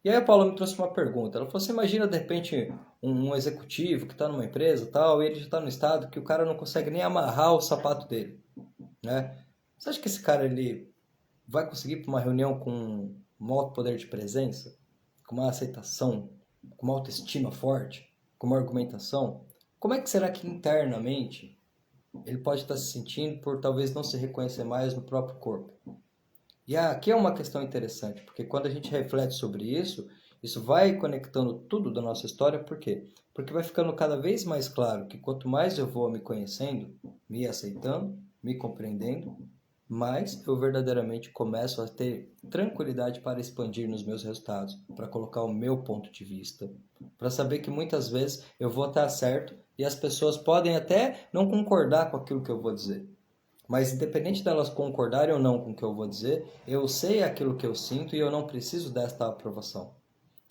E aí a Paula me trouxe uma pergunta. Ela falou: você imagina de repente um executivo que está numa empresa tal, e ele já está no estado que o cara não consegue nem amarrar o sapato dele, né? Você acha que esse cara ele vai conseguir para uma reunião com um alto poder de presença, com uma aceitação, com uma autoestima forte, com uma argumentação? Como é que será que internamente ele pode estar se sentindo por talvez não se reconhecer mais no próprio corpo? E aqui é uma questão interessante, porque quando a gente reflete sobre isso, isso vai conectando tudo da nossa história, por quê? Porque vai ficando cada vez mais claro que quanto mais eu vou me conhecendo, me aceitando, me compreendendo, mais eu verdadeiramente começo a ter tranquilidade para expandir nos meus resultados, para colocar o meu ponto de vista, para saber que muitas vezes eu vou estar certo e as pessoas podem até não concordar com aquilo que eu vou dizer. Mas independente delas concordarem ou não com o que eu vou dizer, eu sei aquilo que eu sinto e eu não preciso desta aprovação.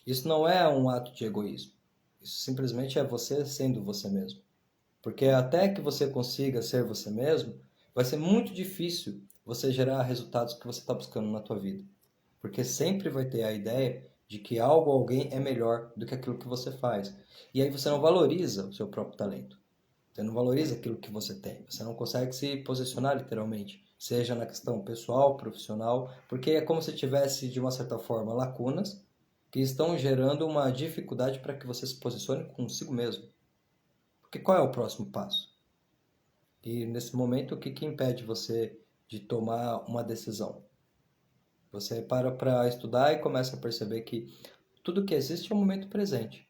Isso não é um ato de egoísmo. Isso simplesmente é você sendo você mesmo. Porque até que você consiga ser você mesmo, vai ser muito difícil você gerar resultados que você está buscando na tua vida. Porque sempre vai ter a ideia de que algo ou alguém é melhor do que aquilo que você faz. E aí você não valoriza o seu próprio talento. Você não valoriza aquilo que você tem. Você não consegue se posicionar literalmente, seja na questão pessoal, profissional, porque é como se tivesse, de uma certa forma, lacunas que estão gerando uma dificuldade para que você se posicione consigo mesmo. Porque qual é o próximo passo? E nesse momento, o que que impede você de tomar uma decisão? Você para estudar e começa a perceber que tudo que existe é o momento presente.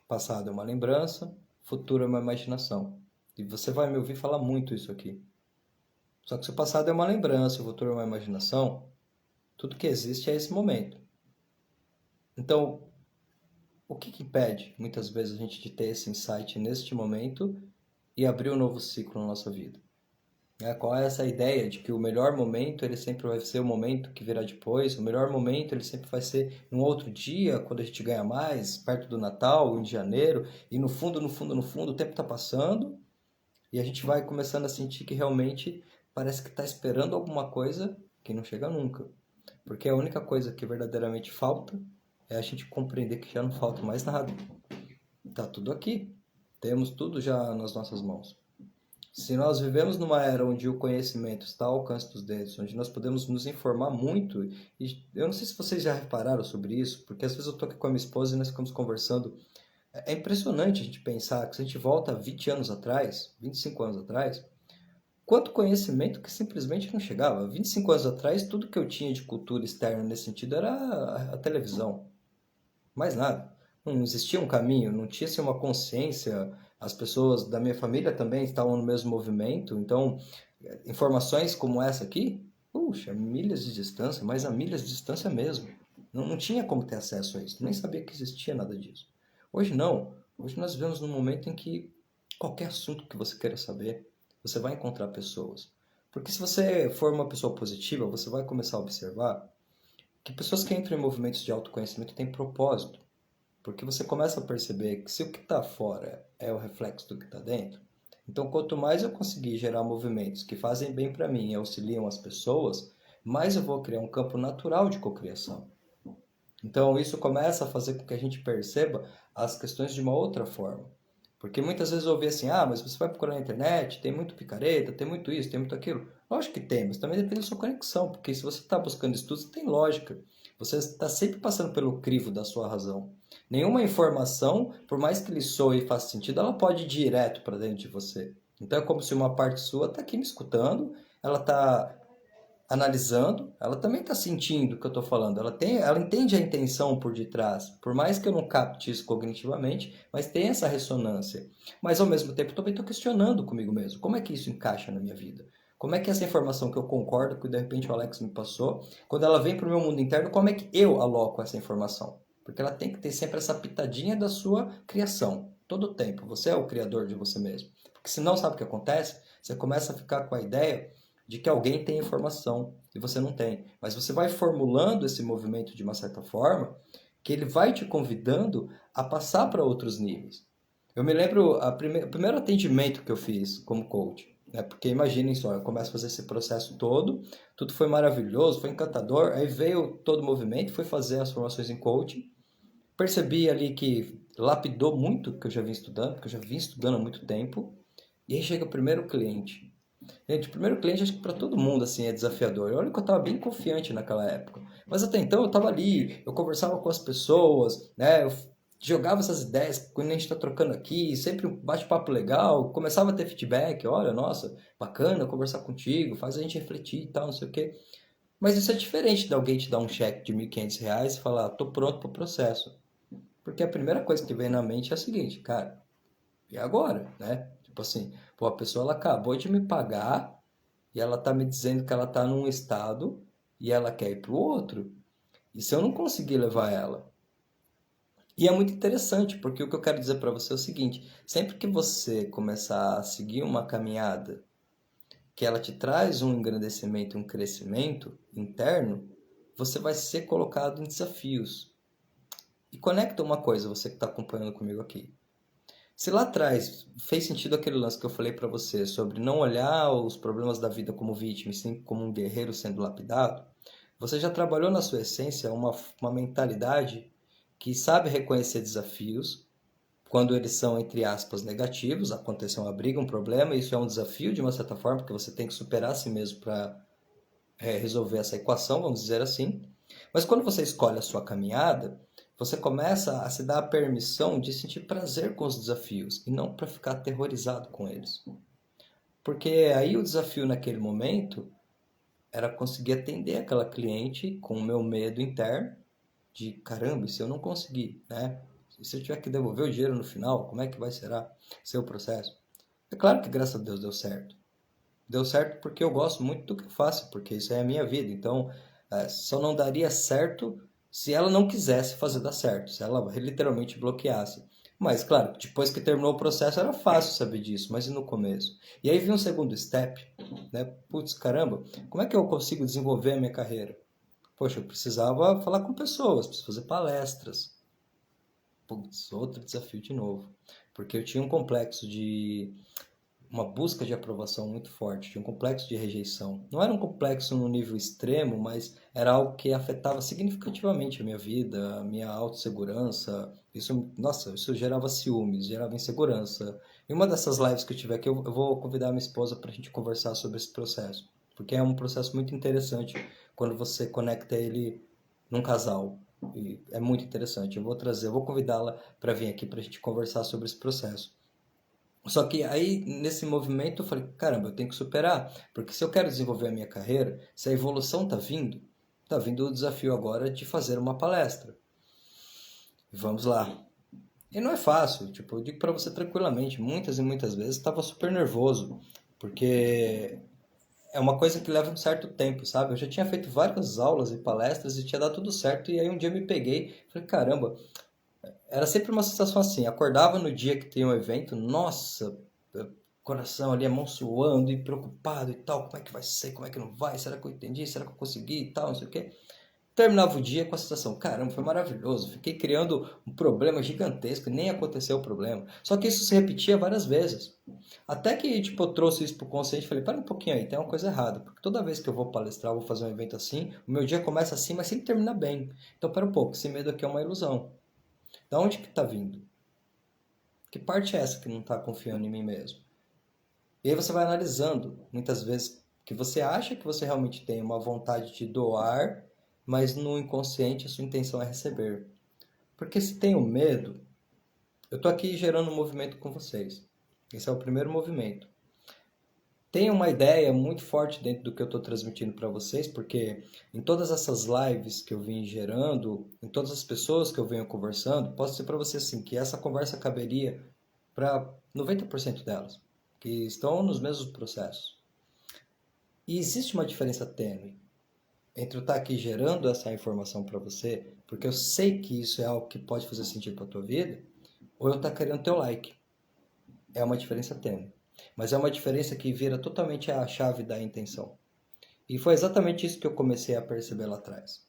Passado é uma lembrança, futuro é uma imaginação. E você vai me ouvir falar muito isso aqui. Só que se o passado é uma lembrança, o futuro é uma imaginação, tudo que existe é esse momento. Então, o que que impede, muitas vezes, a gente de ter esse insight neste momento e abrir um novo ciclo na nossa vida? Qual é essa ideia de que o melhor momento ele sempre vai ser o momento que virá depois, o melhor momento ele sempre vai ser um outro dia, quando a gente ganha mais, perto do Natal, em janeiro, e no fundo, no fundo, no fundo, o tempo está passando e a gente vai começando a sentir que realmente parece que está esperando alguma coisa que não chega nunca. Porque a única coisa que verdadeiramente falta é a gente compreender que já não falta mais nada. Está tudo aqui. Temos tudo já nas nossas mãos. Se nós vivemos numa era onde o conhecimento está ao alcance dos dedos, onde nós podemos nos informar muito, e eu não sei se vocês já repararam sobre isso, porque às vezes eu estou aqui com a minha esposa e nós ficamos conversando. É impressionante a gente pensar que se a gente volta 20 anos atrás, 25 anos atrás, quanto conhecimento que simplesmente não chegava. 25 anos atrás, tudo que eu tinha de cultura externa nesse sentido era a televisão. Mais nada. Não existia um caminho, não tinha assim, uma consciência. As pessoas da minha família também estavam no mesmo movimento. Então, informações como essa aqui, puxa, milhas de distância, mas a milhas de distância mesmo. Não tinha como ter acesso a isso, nem sabia que existia nada disso. Hoje não. Hoje nós vivemos num momento em que qualquer assunto que você queira saber, você vai encontrar pessoas. Porque se você for uma pessoa positiva, você vai começar a observar que pessoas que entram em movimentos de autoconhecimento têm propósito. Porque você começa a perceber que se o que está fora é o reflexo do que está dentro, então quanto mais eu conseguir gerar movimentos que fazem bem para mim e auxiliam as pessoas, mais eu vou criar um campo natural de cocriação. Então isso começa a fazer com que a gente perceba as questões de uma outra forma. Porque muitas vezes eu ouvi assim, mas você vai procurar na internet, tem muito picareta, tem muito isso, tem muito aquilo. Lógico que tem, mas também depende da sua conexão, porque se você está buscando estudos, tem lógica. Você está sempre passando pelo crivo da sua razão. Nenhuma informação, por mais que lhe soe e faça sentido, ela pode ir direto para dentro de você. Então é como se uma parte sua está aqui me escutando, ela está analisando, ela também está sentindo o que eu estou falando. Ela entende a intenção por detrás, por mais que eu não capte isso cognitivamente, mas tem essa ressonância. Mas ao mesmo tempo, eu também estou questionando comigo mesmo. Como é que isso encaixa na minha vida? Como é que essa informação que eu concordo, que de repente o Alex me passou, quando ela vem para o meu mundo interno, como é que eu aloco essa informação? Porque ela tem que ter sempre essa pitadinha da sua criação. Todo o tempo. Você é o criador de você mesmo. Porque senão, sabe o que acontece? Você começa a ficar com a ideia de que alguém tem informação e você não tem. Mas você vai formulando esse movimento de uma certa forma que ele vai te convidando a passar para outros níveis. Eu me lembro o primeiro atendimento que eu fiz como coach, né? Porque imaginem só, eu começo a fazer esse processo todo, tudo foi maravilhoso, foi encantador, aí veio todo o movimento, fui fazer as formações em coaching, percebi ali que lapidou muito o que eu já vim estudando, porque eu já vim estudando há muito tempo, e aí chega o primeiro cliente. Gente, o primeiro cliente acho que para todo mundo assim é desafiador. Olha que eu estava bem confiante naquela época. Mas até então eu estava ali, eu conversava com as pessoas, né? Eu jogava essas ideias quando a gente está trocando aqui, sempre um bate-papo legal, começava a ter feedback, olha, nossa, bacana conversar contigo, faz a gente refletir e tal, não sei o quê. Mas isso é diferente de alguém te dar um cheque de R$ 1.500 e falar, tô pronto para o processo. Porque a primeira coisa que vem na mente é a seguinte, cara, e agora, né? Tipo assim, pô, a pessoa ela acabou de me pagar e ela tá me dizendo que ela tá num estado e ela quer ir pro outro. E se eu não conseguir levar ela? E é muito interessante, porque o que eu quero dizer para você é o seguinte: sempre que você começar a seguir uma caminhada que ela te traz um engrandecimento, um crescimento interno, você vai ser colocado em desafios. E conecta uma coisa, você que está acompanhando comigo aqui. Se lá atrás fez sentido aquele lance que eu falei pra você sobre não olhar os problemas da vida como vítima, e sim como um guerreiro sendo lapidado, você já trabalhou na sua essência uma mentalidade que sabe reconhecer desafios quando eles são, entre aspas, negativos, aconteceu uma briga, um problema, isso é um desafio de uma certa forma, porque você tem que superar a si mesmo para resolver essa equação, vamos dizer assim. Mas quando você escolhe a sua caminhada, você começa a se dar a permissão de sentir prazer com os desafios e não para ficar aterrorizado com eles. Porque aí o desafio naquele momento era conseguir atender aquela cliente com o meu medo interno de caramba, e se eu não conseguir, né? Se eu tiver que devolver o dinheiro no final, como é que vai ser o processo? É claro que graças a Deus deu certo. Deu certo porque eu gosto muito do que eu faço, porque isso é a minha vida. Então, só não daria certo se ela não quisesse fazer dar certo, se ela literalmente bloqueasse. Mas, claro, depois que terminou o processo era fácil saber disso, mas e no começo? E aí vem um segundo step, né? Putz, caramba, como é que eu consigo desenvolver a minha carreira? Poxa, eu precisava falar com pessoas, preciso fazer palestras. Putz, outro desafio de novo. Porque eu tinha um complexo de uma busca de aprovação muito forte, tinha um complexo de rejeição. Não era um complexo no nível extremo, mas era algo que afetava significativamente a minha vida, a minha autossegurança. Isso, nossa, isso gerava ciúmes, gerava insegurança. E uma dessas lives que eu tiver aqui, eu vou convidar a minha esposa para a gente conversar sobre esse processo, porque é um processo muito interessante quando você conecta ele num casal. E é muito interessante. Eu vou convidá-la para vir aqui para a gente conversar sobre esse processo. Só que aí, nesse movimento, eu falei, caramba, eu tenho que superar. Porque se eu quero desenvolver a minha carreira, se a evolução tá vindo o desafio agora de fazer uma palestra. Vamos lá. E não é fácil, tipo, eu digo pra você tranquilamente, muitas e muitas vezes estava super nervoso, porque é uma coisa que leva um certo tempo, sabe? Eu já tinha feito várias aulas e palestras e tinha dado tudo certo, e aí um dia eu me peguei, falei, caramba, era sempre uma sensação assim, acordava no dia que tem um evento, nossa, coração ali, a mão suando e preocupado e tal, como é que vai ser, como é que não vai, será que eu entendi, será que eu consegui e tal, não sei o quê. Terminava o dia com a sensação, caramba, foi maravilhoso, fiquei criando um problema gigantesco, nem aconteceu o problema. Só que isso se repetia várias vezes. Até que, tipo, eu trouxe isso pro consciente e falei, para um pouquinho aí, tem uma coisa errada. Porque toda vez que eu vou palestrar, eu vou fazer um evento assim, o meu dia começa assim, mas sempre termina bem. Então, para um pouco, esse medo aqui é uma ilusão. Da onde que tá vindo? Que parte é essa que não tá confiando em mim mesmo? E aí você vai analisando, muitas vezes, que você acha que você realmente tem uma vontade de doar, mas no inconsciente a sua intenção é receber. Porque se tem o medo, eu estou aqui gerando um movimento com vocês. Esse é o primeiro movimento. Tem uma ideia muito forte dentro do que eu estou transmitindo para vocês, porque em todas essas lives que eu vim gerando, em todas as pessoas que eu venho conversando, posso dizer para você assim, que essa conversa caberia para 90% delas, que estão nos mesmos processos. E existe uma diferença tênue entre eu estar aqui gerando essa informação para você, porque eu sei que isso é algo que pode fazer sentido para a tua vida, ou eu estar querendo teu like. É uma diferença tênue. Mas é uma diferença que vira totalmente a chave da intenção. E foi exatamente isso que eu comecei a perceber lá atrás.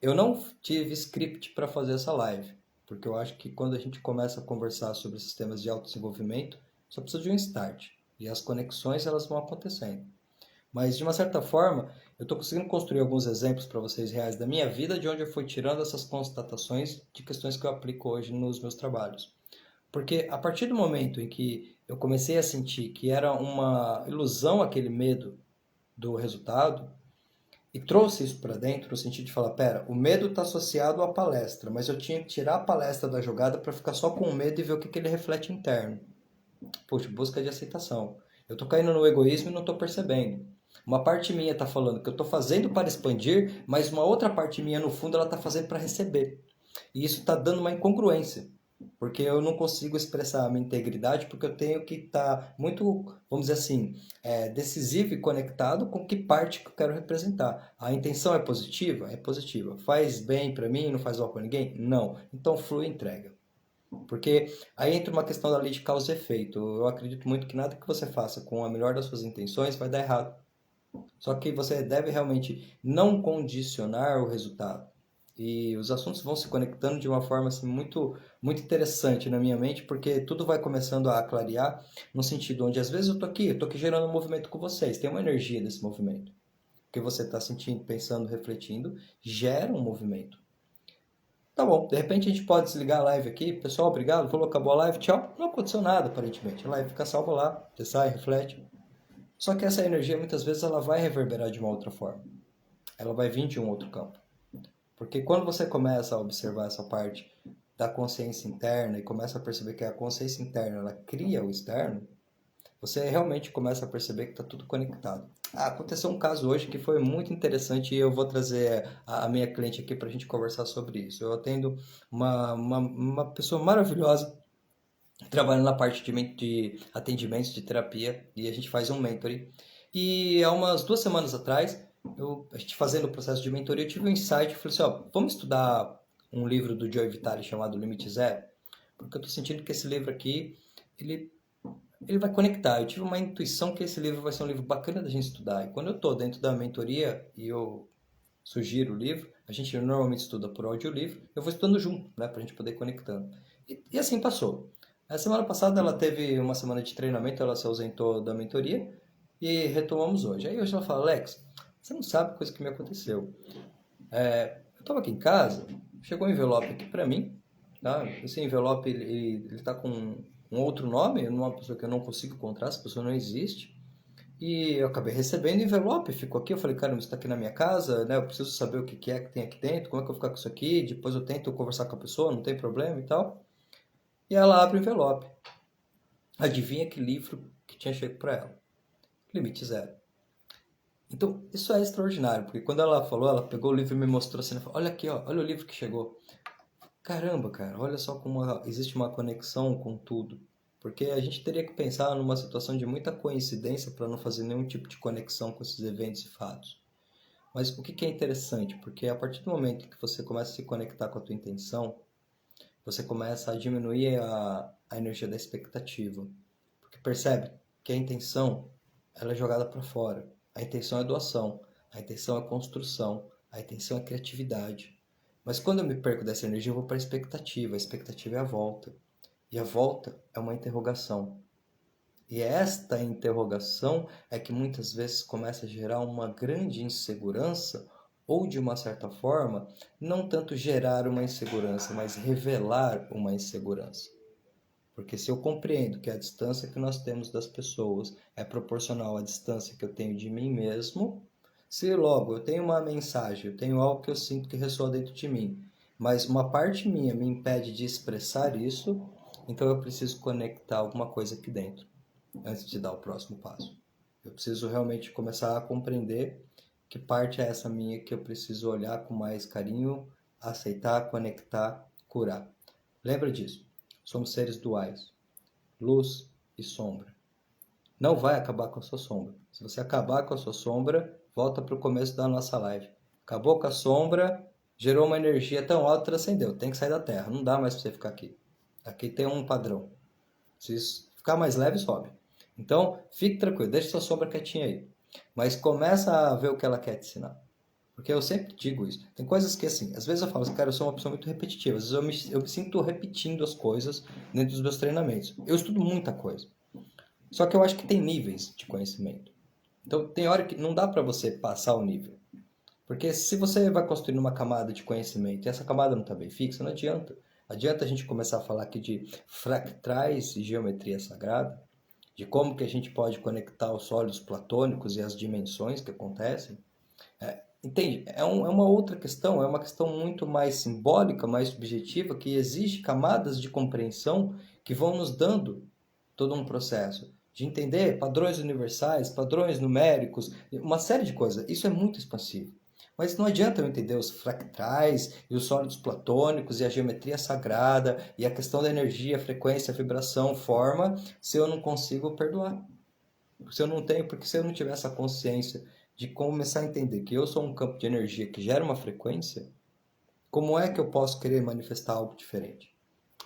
Eu não tive script para fazer essa live, porque eu acho que quando a gente começa a conversar sobre sistemas de autodesenvolvimento, só precisa de um start. E as conexões elas vão acontecendo. Mas de uma certa forma, eu estou conseguindo construir alguns exemplos para vocês reais da minha vida, de onde eu fui tirando essas constatações de questões que eu aplico hoje nos meus trabalhos. Porque a partir do momento em que eu comecei a sentir que era uma ilusão aquele medo do resultado, e trouxe isso para dentro no sentido de falar, pera, o medo está associado à palestra, mas eu tinha que tirar a palestra da jogada para ficar só com o medo e ver o que ele reflete interno. Poxa, busca de aceitação. Eu tô caindo no egoísmo e não tô percebendo. Uma parte minha tá falando que eu tô fazendo para expandir, mas uma outra parte minha no fundo ela tá fazendo para receber. E isso tá dando uma incongruência, porque eu não consigo expressar a minha integridade porque eu tenho que estar muito, vamos dizer assim, decisivo e conectado com que parte que eu quero representar. A intenção é positiva? É positiva. Faz bem para mim, não faz mal para ninguém? Não. Então flui e entrega. Porque aí entra uma questão da lei de causa e efeito. Eu acredito muito que nada que você faça com a melhor das suas intenções vai dar errado. Só que você deve realmente não condicionar o resultado. E os assuntos vão se conectando de uma forma assim, muito interessante na minha mente, porque tudo vai começando a clarear no sentido onde às vezes eu tô aqui gerando um movimento com vocês, tem uma energia desse movimento. O que você está sentindo, pensando, refletindo, gera um movimento. Tá bom, de repente a gente pode desligar a live aqui. Pessoal, obrigado. Falou, acabou a live, tchau. Não aconteceu nada, aparentemente. A live fica salva lá, você sai, reflete. Só que essa energia, muitas vezes, ela vai reverberar de uma outra forma. Ela vai vir de um outro campo. Porque quando você começa a observar essa parte da consciência interna e começa a perceber que a consciência interna, ela cria o externo, você realmente começa a perceber que está tudo conectado. Aconteceu um caso hoje que foi muito interessante e eu vou trazer a minha cliente aqui para a gente conversar sobre isso. Eu atendo uma pessoa maravilhosa trabalhando na parte de atendimentos, de terapia, e a gente faz um mentoring. E há umas 2 semanas atrás, a gente fazendo o processo de mentoria, eu tive um insight, eu falei assim, ó, vamos estudar um livro do Joe Vitale chamado Limite Zero? Porque eu estou sentindo que esse livro aqui, ele ele vai conectar. Eu tive uma intuição que esse livro vai ser um livro bacana da gente estudar. E quando eu estou dentro da mentoria e eu sugiro o livro, a gente normalmente estuda por audiolivro, eu vou estudando junto, né, para a gente poder ir conectando. E assim passou. A semana passada ela teve uma semana de treinamento, ela se ausentou da mentoria e retomamos hoje. Aí hoje ela fala, Alex, você não sabe a coisa que me aconteceu. Eu estava aqui em casa, chegou um envelope aqui para mim, tá? Esse envelope ele tá com um outro nome, uma pessoa que eu não consigo encontrar, essa pessoa não existe. E eu acabei recebendo o envelope, ficou aqui, eu falei, cara, isso está aqui na minha casa, né? Eu preciso saber o que é que tem aqui dentro, como é que eu vou ficar com isso aqui, depois eu tento conversar com a pessoa, não tem problema e tal. E ela abre o envelope. Adivinha que livro que tinha chego para ela? Limite Zero. Então, isso é extraordinário, porque quando ela falou, ela pegou o livro e me mostrou assim, ela falou, olha aqui, ó, olha o livro que chegou. Caramba, cara, olha só como existe uma conexão com tudo. Porque a gente teria que pensar numa situação de muita coincidência para não fazer nenhum tipo de conexão com esses eventos e fatos. Mas o que que é interessante? Porque a partir do momento que você começa a se conectar com a tua intenção, você começa a diminuir a energia da expectativa. Porque percebe que a intenção ela é jogada para fora. A intenção é doação, a intenção é construção, a intenção é criatividade. Mas quando eu me perco dessa energia, eu vou para a expectativa é a volta. E a volta é uma interrogação. E esta interrogação é que muitas vezes começa a gerar uma grande insegurança, ou de uma certa forma, não tanto gerar uma insegurança, mas revelar uma insegurança. Porque se eu compreendo que a distância que nós temos das pessoas é proporcional à distância que eu tenho de mim mesmo, se logo eu tenho uma mensagem, eu tenho algo que eu sinto que ressoa dentro de mim, mas uma parte minha me impede de expressar isso, então eu preciso conectar alguma coisa aqui dentro antes de dar o próximo passo. Eu preciso realmente começar a compreender que parte é essa minha que eu preciso olhar com mais carinho, aceitar, conectar, curar. Lembra disso. Somos seres duais, luz e sombra. Não vai acabar com a sua sombra. Se você acabar com a sua sombra, volta para o começo da nossa live. Acabou com a sombra, gerou uma energia tão alta, transcendeu. Tem que sair da Terra. Não dá mais para você ficar aqui. Aqui tem um padrão. Se ficar mais leve, sobe. Então, fique tranquilo, deixe sua sombra quietinha aí. Mas começa a ver o que ela quer te ensinar. Porque eu sempre digo isso. Tem coisas que, assim, às vezes eu falo assim, cara, eu sou uma pessoa muito repetitiva. Às vezes eu me sinto repetindo as coisas dentro dos meus treinamentos. Eu estudo muita coisa. Só que eu acho que tem níveis de conhecimento. Então, tem hora que não dá para você passar o nível. Porque se você vai construindo uma camada de conhecimento e essa camada não está bem fixa, não adianta. Adianta a gente começar a falar aqui de fractais e geometria sagrada, de como que a gente pode conectar os sólidos platônicos e as dimensões que acontecem. Entende? É uma outra questão, é uma questão muito mais simbólica, mais subjetiva, que exige camadas de compreensão que vão nos dando todo um processo de entender padrões universais, padrões numéricos, uma série de coisas. Isso é muito expansivo. Mas não adianta eu entender os fractais e os sólidos platônicos e a geometria sagrada e a questão da energia, frequência, vibração, forma, se eu não consigo perdoar. Se eu não tenho, porque se eu não tiver essa consciência de começar a entender que eu sou um campo de energia que gera uma frequência, como é que eu posso querer manifestar algo diferente?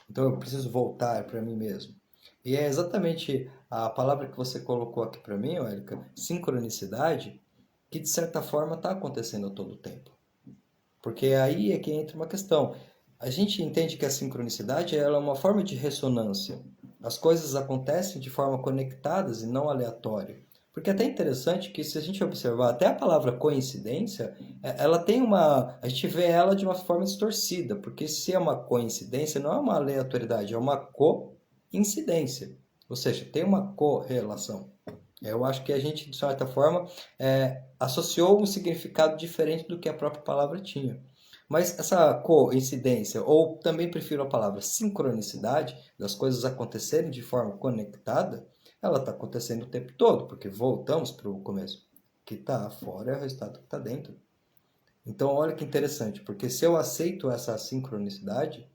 Então eu preciso voltar para mim mesmo. E é exatamente a palavra que você colocou aqui para mim, Érica, sincronicidade, que de certa forma está acontecendo a todo tempo. Porque aí é que entra uma questão. A gente entende que a sincronicidade ela é uma forma de ressonância. As coisas acontecem de forma conectadas e não aleatória. Porque é até interessante que se a gente observar até a palavra coincidência, ela tem uma, a gente vê ela de uma forma distorcida, porque se é uma coincidência, não é uma aleatoriedade, é uma coincidência. Ou seja, tem uma correlação. Eu acho que a gente, de certa forma, associou um significado diferente do que a própria palavra tinha. Mas essa coincidência, ou também prefiro a palavra sincronicidade, das coisas acontecerem de forma conectada, ela está acontecendo o tempo todo, porque voltamos para o começo. O que está fora é o resultado que está dentro. Então, olha que interessante, porque se eu aceito essa sincronicidade,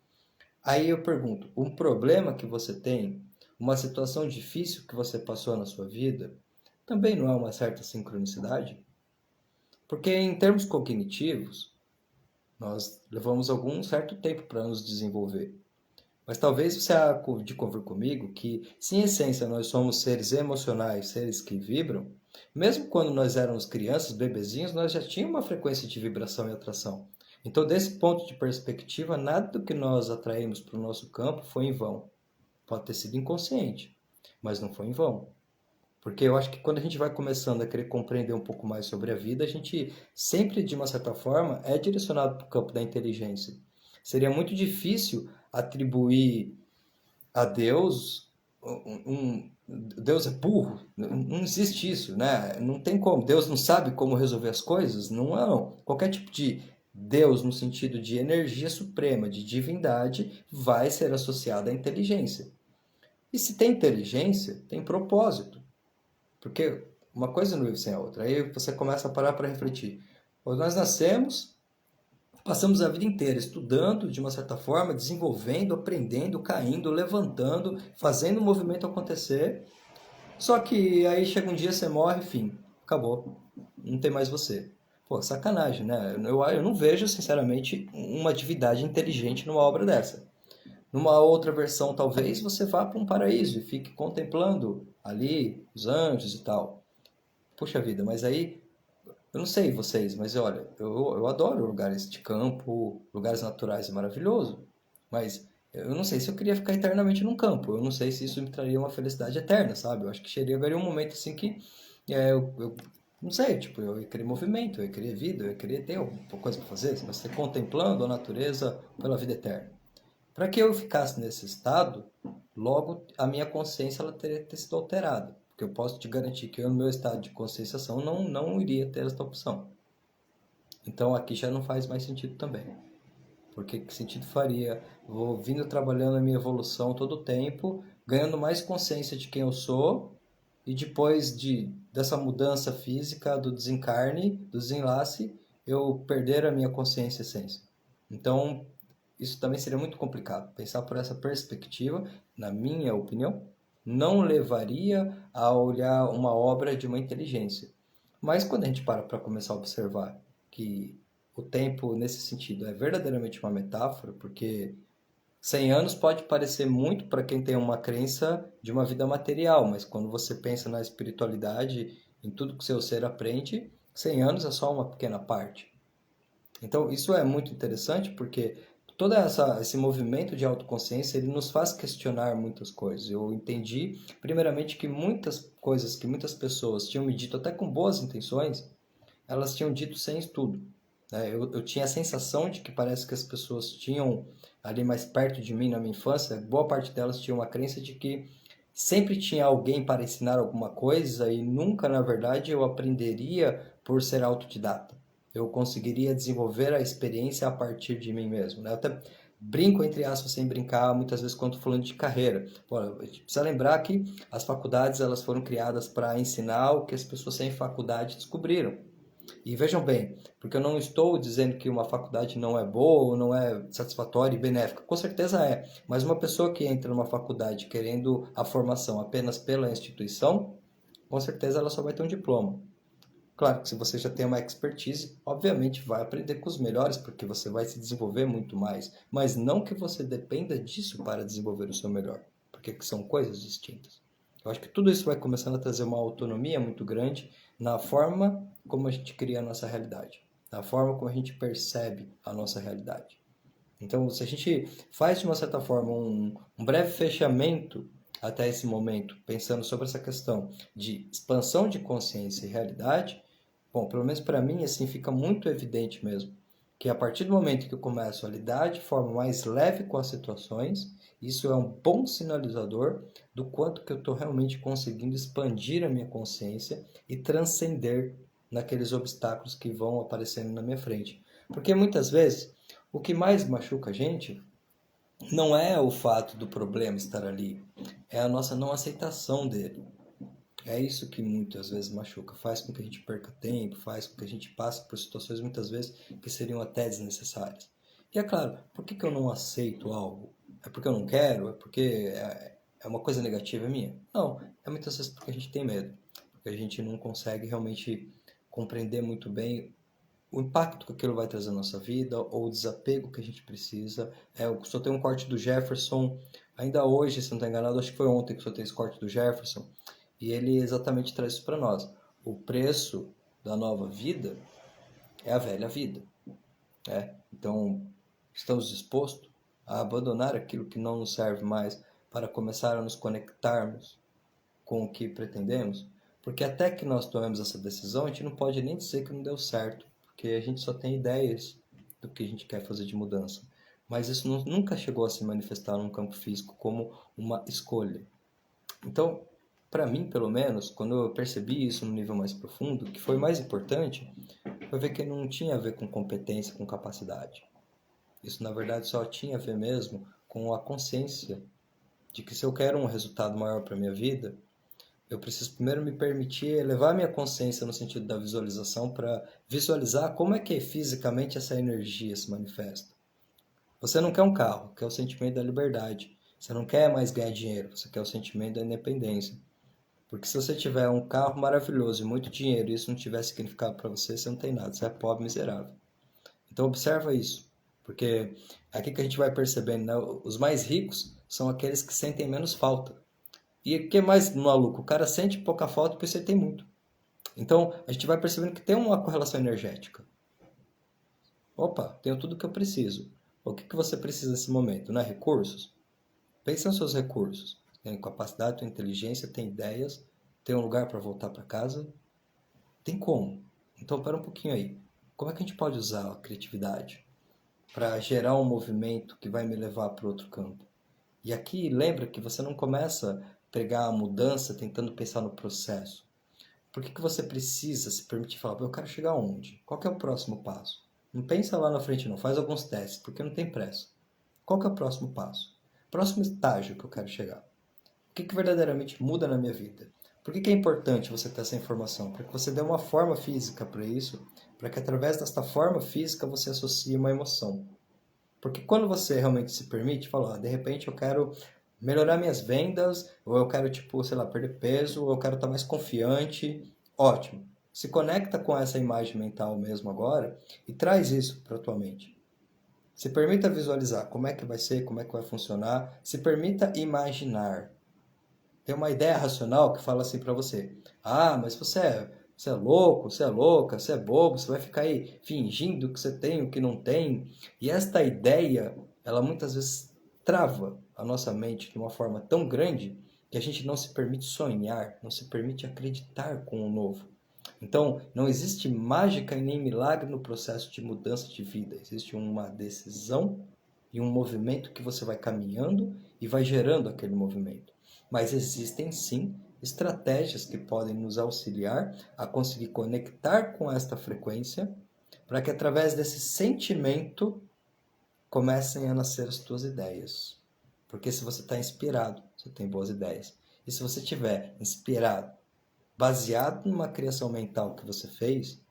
aí eu pergunto: um problema que você tem, uma situação difícil que você passou na sua vida, também não é uma certa sincronicidade? Porque em termos cognitivos, nós levamos algum certo tempo para nos desenvolver. Mas talvez você há de convir comigo que, se em essência nós somos seres emocionais, seres que vibram, mesmo quando nós éramos crianças, bebezinhos, nós já tínhamos uma frequência de vibração e atração. Então, desse ponto de perspectiva, nada do que nós atraímos para o nosso campo foi em vão. Pode ter sido inconsciente, mas não foi em vão. Porque eu acho que quando a gente vai começando a querer compreender um pouco mais sobre a vida, a gente sempre, de uma certa forma, é direcionado para o campo da inteligência. Seria muito difícil atribuir a Deus Deus é burro, não existe isso, né? Não tem como. Deus não sabe como resolver as coisas? Não é, não. Qualquer tipo de Deus, no sentido de energia suprema, de divindade, vai ser associado à inteligência. E se tem inteligência, tem propósito. Porque uma coisa não vive sem a outra. Aí você começa a parar para refletir. Nós nascemos, passamos a vida inteira estudando, de uma certa forma, desenvolvendo, aprendendo, caindo, levantando, fazendo o movimento acontecer. Só que aí chega um dia, você morre, fim, acabou. Não tem mais você. Pô, sacanagem, né? Eu não vejo, sinceramente, uma atividade inteligente numa obra dessa. Numa outra versão, talvez, você vá para um paraíso e fique contemplando ali os anjos e tal. Puxa vida, mas aí, eu não sei vocês, mas olha, eu adoro lugares de campo, lugares naturais, é maravilhoso. Mas eu não sei se eu queria ficar eternamente num campo. Eu não sei se isso me traria uma felicidade eterna, sabe? Eu acho que chegaria um momento assim que eu não sei, tipo, eu ia querer movimento, eu ia querer vida, eu ia querer ter alguma coisa para fazer, mas você contemplando a natureza pela vida eterna. Para que eu ficasse nesse estado, logo a minha consciência ela teria que ter sido alterada. Porque eu posso te garantir que eu, no meu estado de conscienciação, não iria ter esta opção. Então aqui já não faz mais sentido também. Porque que sentido faria? Vou vindo trabalhando a minha evolução todo o tempo, ganhando mais consciência de quem eu sou, e depois dessa mudança física, do desencarne, do desenlace, eu perder a minha consciência e essência. Então, isso também seria muito complicado. Pensar por essa perspectiva, na minha opinião, não levaria a olhar uma obra de uma inteligência. Mas quando a gente para começar a observar que o tempo, nesse sentido, é verdadeiramente uma metáfora, porque 100 anos pode parecer muito para quem tem uma crença de uma vida material, mas quando você pensa na espiritualidade, em tudo que seu ser aprende, 100 anos é só uma pequena parte. Então, isso é muito interessante porque esse movimento de autoconsciência, ele nos faz questionar muitas coisas. Eu entendi, primeiramente, que muitas coisas que muitas pessoas tinham me dito, até com boas intenções, elas tinham dito sem estudo. Né? Eu tinha a sensação de que parece que as pessoas tinham, ali mais perto de mim na minha infância, boa parte delas tinha uma crença de que sempre tinha alguém para ensinar alguma coisa e nunca, na verdade, eu aprenderia por ser autodidata. Eu conseguiria desenvolver a experiência a partir de mim mesmo. Né? Eu até brinco, entre aspas, sem brincar, muitas vezes quando estou falando de carreira. Pô, a gente precisa lembrar que as faculdades elas foram criadas para ensinar o que as pessoas sem faculdade descobriram. E vejam bem, porque eu não estou dizendo que uma faculdade não é boa ou não é satisfatória e benéfica. Com certeza é. Mas uma pessoa que entra numa faculdade querendo a formação apenas pela instituição, com certeza ela só vai ter um diploma. Claro que se você já tem uma expertise, obviamente vai aprender com os melhores, porque você vai se desenvolver muito mais. Mas não que você dependa disso para desenvolver o seu melhor, porque são coisas distintas. Eu acho que tudo isso vai começando a trazer uma autonomia muito grande na forma como a gente cria a nossa realidade. da forma como a gente percebe a nossa realidade. Então, se a gente faz de uma certa forma um breve fechamento até esse momento, pensando sobre essa questão de expansão de consciência e realidade, bom, pelo menos para mim, assim, fica muito evidente mesmo que a partir do momento que eu começo a lidar de forma mais leve com as situações, isso é um bom sinalizador do quanto que eu estou realmente conseguindo expandir a minha consciência e transcender naqueles obstáculos que vão aparecendo na minha frente. Porque muitas vezes o que mais machuca a gente não é o fato do problema estar ali, é a nossa não aceitação dele. É isso que muitas vezes machuca, faz com que a gente perca tempo, faz com que a gente passe por situações muitas vezes que seriam até desnecessárias. E é claro, por que eu não aceito algo? É porque eu não quero? É porque é uma coisa negativa minha? Não, é muitas vezes porque a gente tem medo, porque a gente não consegue realmente compreender muito bem o impacto que aquilo vai trazer na nossa vida, ou o desapego que a gente precisa. Eu só tenho um corte do Jefferson, ainda hoje, se não estou enganado, acho que foi ontem que eu soltei esse corte do Jefferson, e ele exatamente traz isso para nós. O preço da nova vida é a velha vida. Então, estamos dispostos a abandonar aquilo que não nos serve mais para começar a nos conectarmos com o que pretendemos? Porque até que nós tomemos essa decisão, a gente não pode nem dizer que não deu certo, porque a gente só tem ideias do que a gente quer fazer de mudança. Mas isso nunca chegou a se manifestar num campo físico como uma escolha. Então, para mim, pelo menos, quando eu percebi isso no nível mais profundo, o que foi mais importante foi ver que não tinha a ver com competência, com capacidade. Isso, na verdade, só tinha a ver mesmo com a consciência de que se eu quero um resultado maior para minha vida, eu preciso primeiro me permitir elevar minha consciência no sentido da visualização para visualizar como é que fisicamente essa energia se manifesta. Você não quer um carro, quer o sentimento da liberdade. Você não quer mais ganhar dinheiro, você quer o sentimento da independência. Porque se você tiver um carro maravilhoso e muito dinheiro e isso não tiver significado para você, você não tem nada, você é pobre, miserável. Então observa isso, porque é aqui que a gente vai percebendo, né? Os mais ricos são aqueles que sentem menos falta. E o que é mais maluco? O cara sente pouca falta porque você tem muito. Então, a gente vai percebendo que tem uma correlação energética. Opa, tenho tudo o que eu preciso. O que você precisa nesse momento? Não é recursos? Pense nos seus recursos. Tem capacidade, tem inteligência, tem ideias, tem um lugar para voltar para casa? Tem como. Então, para um pouquinho aí. Como é que a gente pode usar a criatividade para gerar um movimento que vai me levar para outro campo? E aqui, lembra que você não começa a pregar a mudança tentando pensar no processo. Por que você precisa se permitir falar, eu quero chegar aonde? Qual que é o próximo passo? Não pensa lá na frente não, faz alguns testes, porque não tem pressa. Qual que é o próximo passo? Próximo estágio que eu quero chegar. O que verdadeiramente muda na minha vida? Por que é importante você ter essa informação? Para que você dê uma forma física para isso, para que através desta forma física você associe uma emoção. Porque quando você realmente se permite falar, de repente eu quero melhorar minhas vendas, ou eu quero, tipo, sei lá, perder peso, ou eu quero estar mais confiante, ótimo. Se conecta com essa imagem mental mesmo agora e traz isso para a tua mente. Se permita visualizar como é que vai ser, como é que vai funcionar. Se permita imaginar. Tem uma ideia racional que fala assim para você: ah, mas você é louco, você é louca, você é bobo, você vai ficar aí fingindo que você tem o que não tem. E esta ideia, ela muitas vezes trava a nossa mente de uma forma tão grande que a gente não se permite sonhar, não se permite acreditar com o novo. Então, não existe mágica e nem milagre no processo de mudança de vida. Existe uma decisão e um movimento que você vai caminhando e vai gerando aquele movimento. Mas existem sim estratégias que podem nos auxiliar a conseguir conectar com esta frequência para que através desse sentimento comecem a nascer as tuas ideias. Porque se você está inspirado, você tem boas ideias. E se você estiver inspirado, baseado numa criação mental que você fez,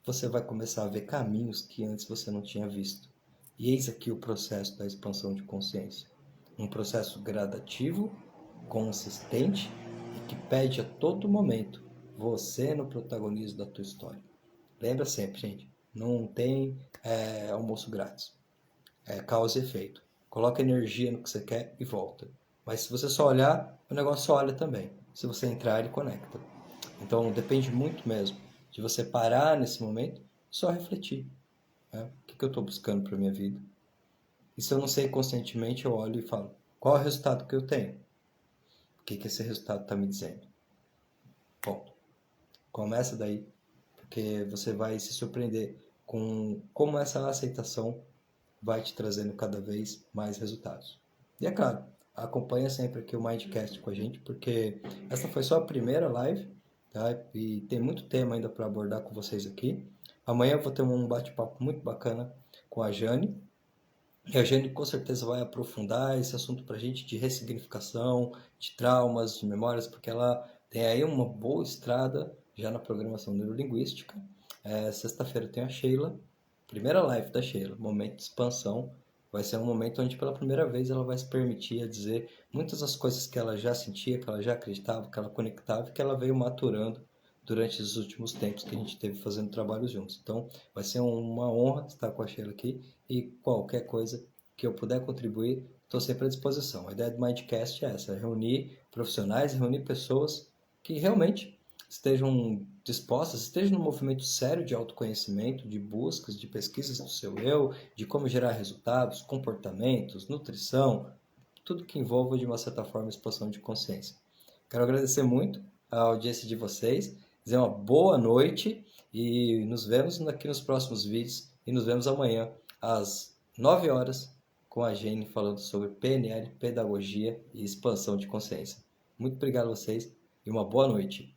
você vai começar a ver caminhos que antes você não tinha visto. E eis aqui o processo da expansão de consciência. Um processo gradativo, consistente e que pede a todo momento você no protagonismo da tua história. Lembra sempre, gente, não tem almoço grátis. É causa e efeito. Coloca energia no que você quer e volta. Mas se você só olhar, o negócio só olha também. Se você entrar, ele conecta. Então depende muito mesmo de você parar nesse momento, só refletir, né? O que eu estou buscando para minha vida? E se eu não sei conscientemente, eu olho e falo, qual é o resultado que eu tenho? O que esse resultado está me dizendo? Bom, começa daí, porque você vai se surpreender com como essa aceitação vai te trazendo cada vez mais resultados. E é claro, acompanha sempre aqui o Mindcast com a gente, porque essa foi só a primeira live, tá? E tem muito tema ainda para abordar com vocês aqui. Amanhã eu vou ter um bate-papo muito bacana com a Jane. E a Jane com certeza vai aprofundar esse assunto para a gente de ressignificação, de traumas, de memórias, porque ela tem aí uma boa estrada já na programação neurolinguística. Sexta-feira tem a Sheila, primeira live da Sheila, momento de expansão. Vai ser um momento onde pela primeira vez ela vai se permitir a dizer muitas das coisas que ela já sentia, que ela já acreditava, que ela conectava e que ela veio maturando durante os últimos tempos que a gente teve fazendo trabalho juntos. Então, vai ser uma honra estar com a Sheila aqui e qualquer coisa que eu puder contribuir, estou sempre à disposição. A ideia do Mindcast é essa, é reunir profissionais, reunir pessoas que realmente estejam dispostas, estejam num movimento sério de autoconhecimento, de buscas, de pesquisas do seu eu, de como gerar resultados, comportamentos, nutrição, tudo que envolva de uma certa forma expansão de consciência. Quero agradecer muito a audiência de vocês, dizer uma boa noite e nos vemos aqui nos próximos vídeos e nos vemos amanhã às 9 horas com a Jane falando sobre PNL, pedagogia e expansão de consciência. Muito obrigado a vocês e uma boa noite.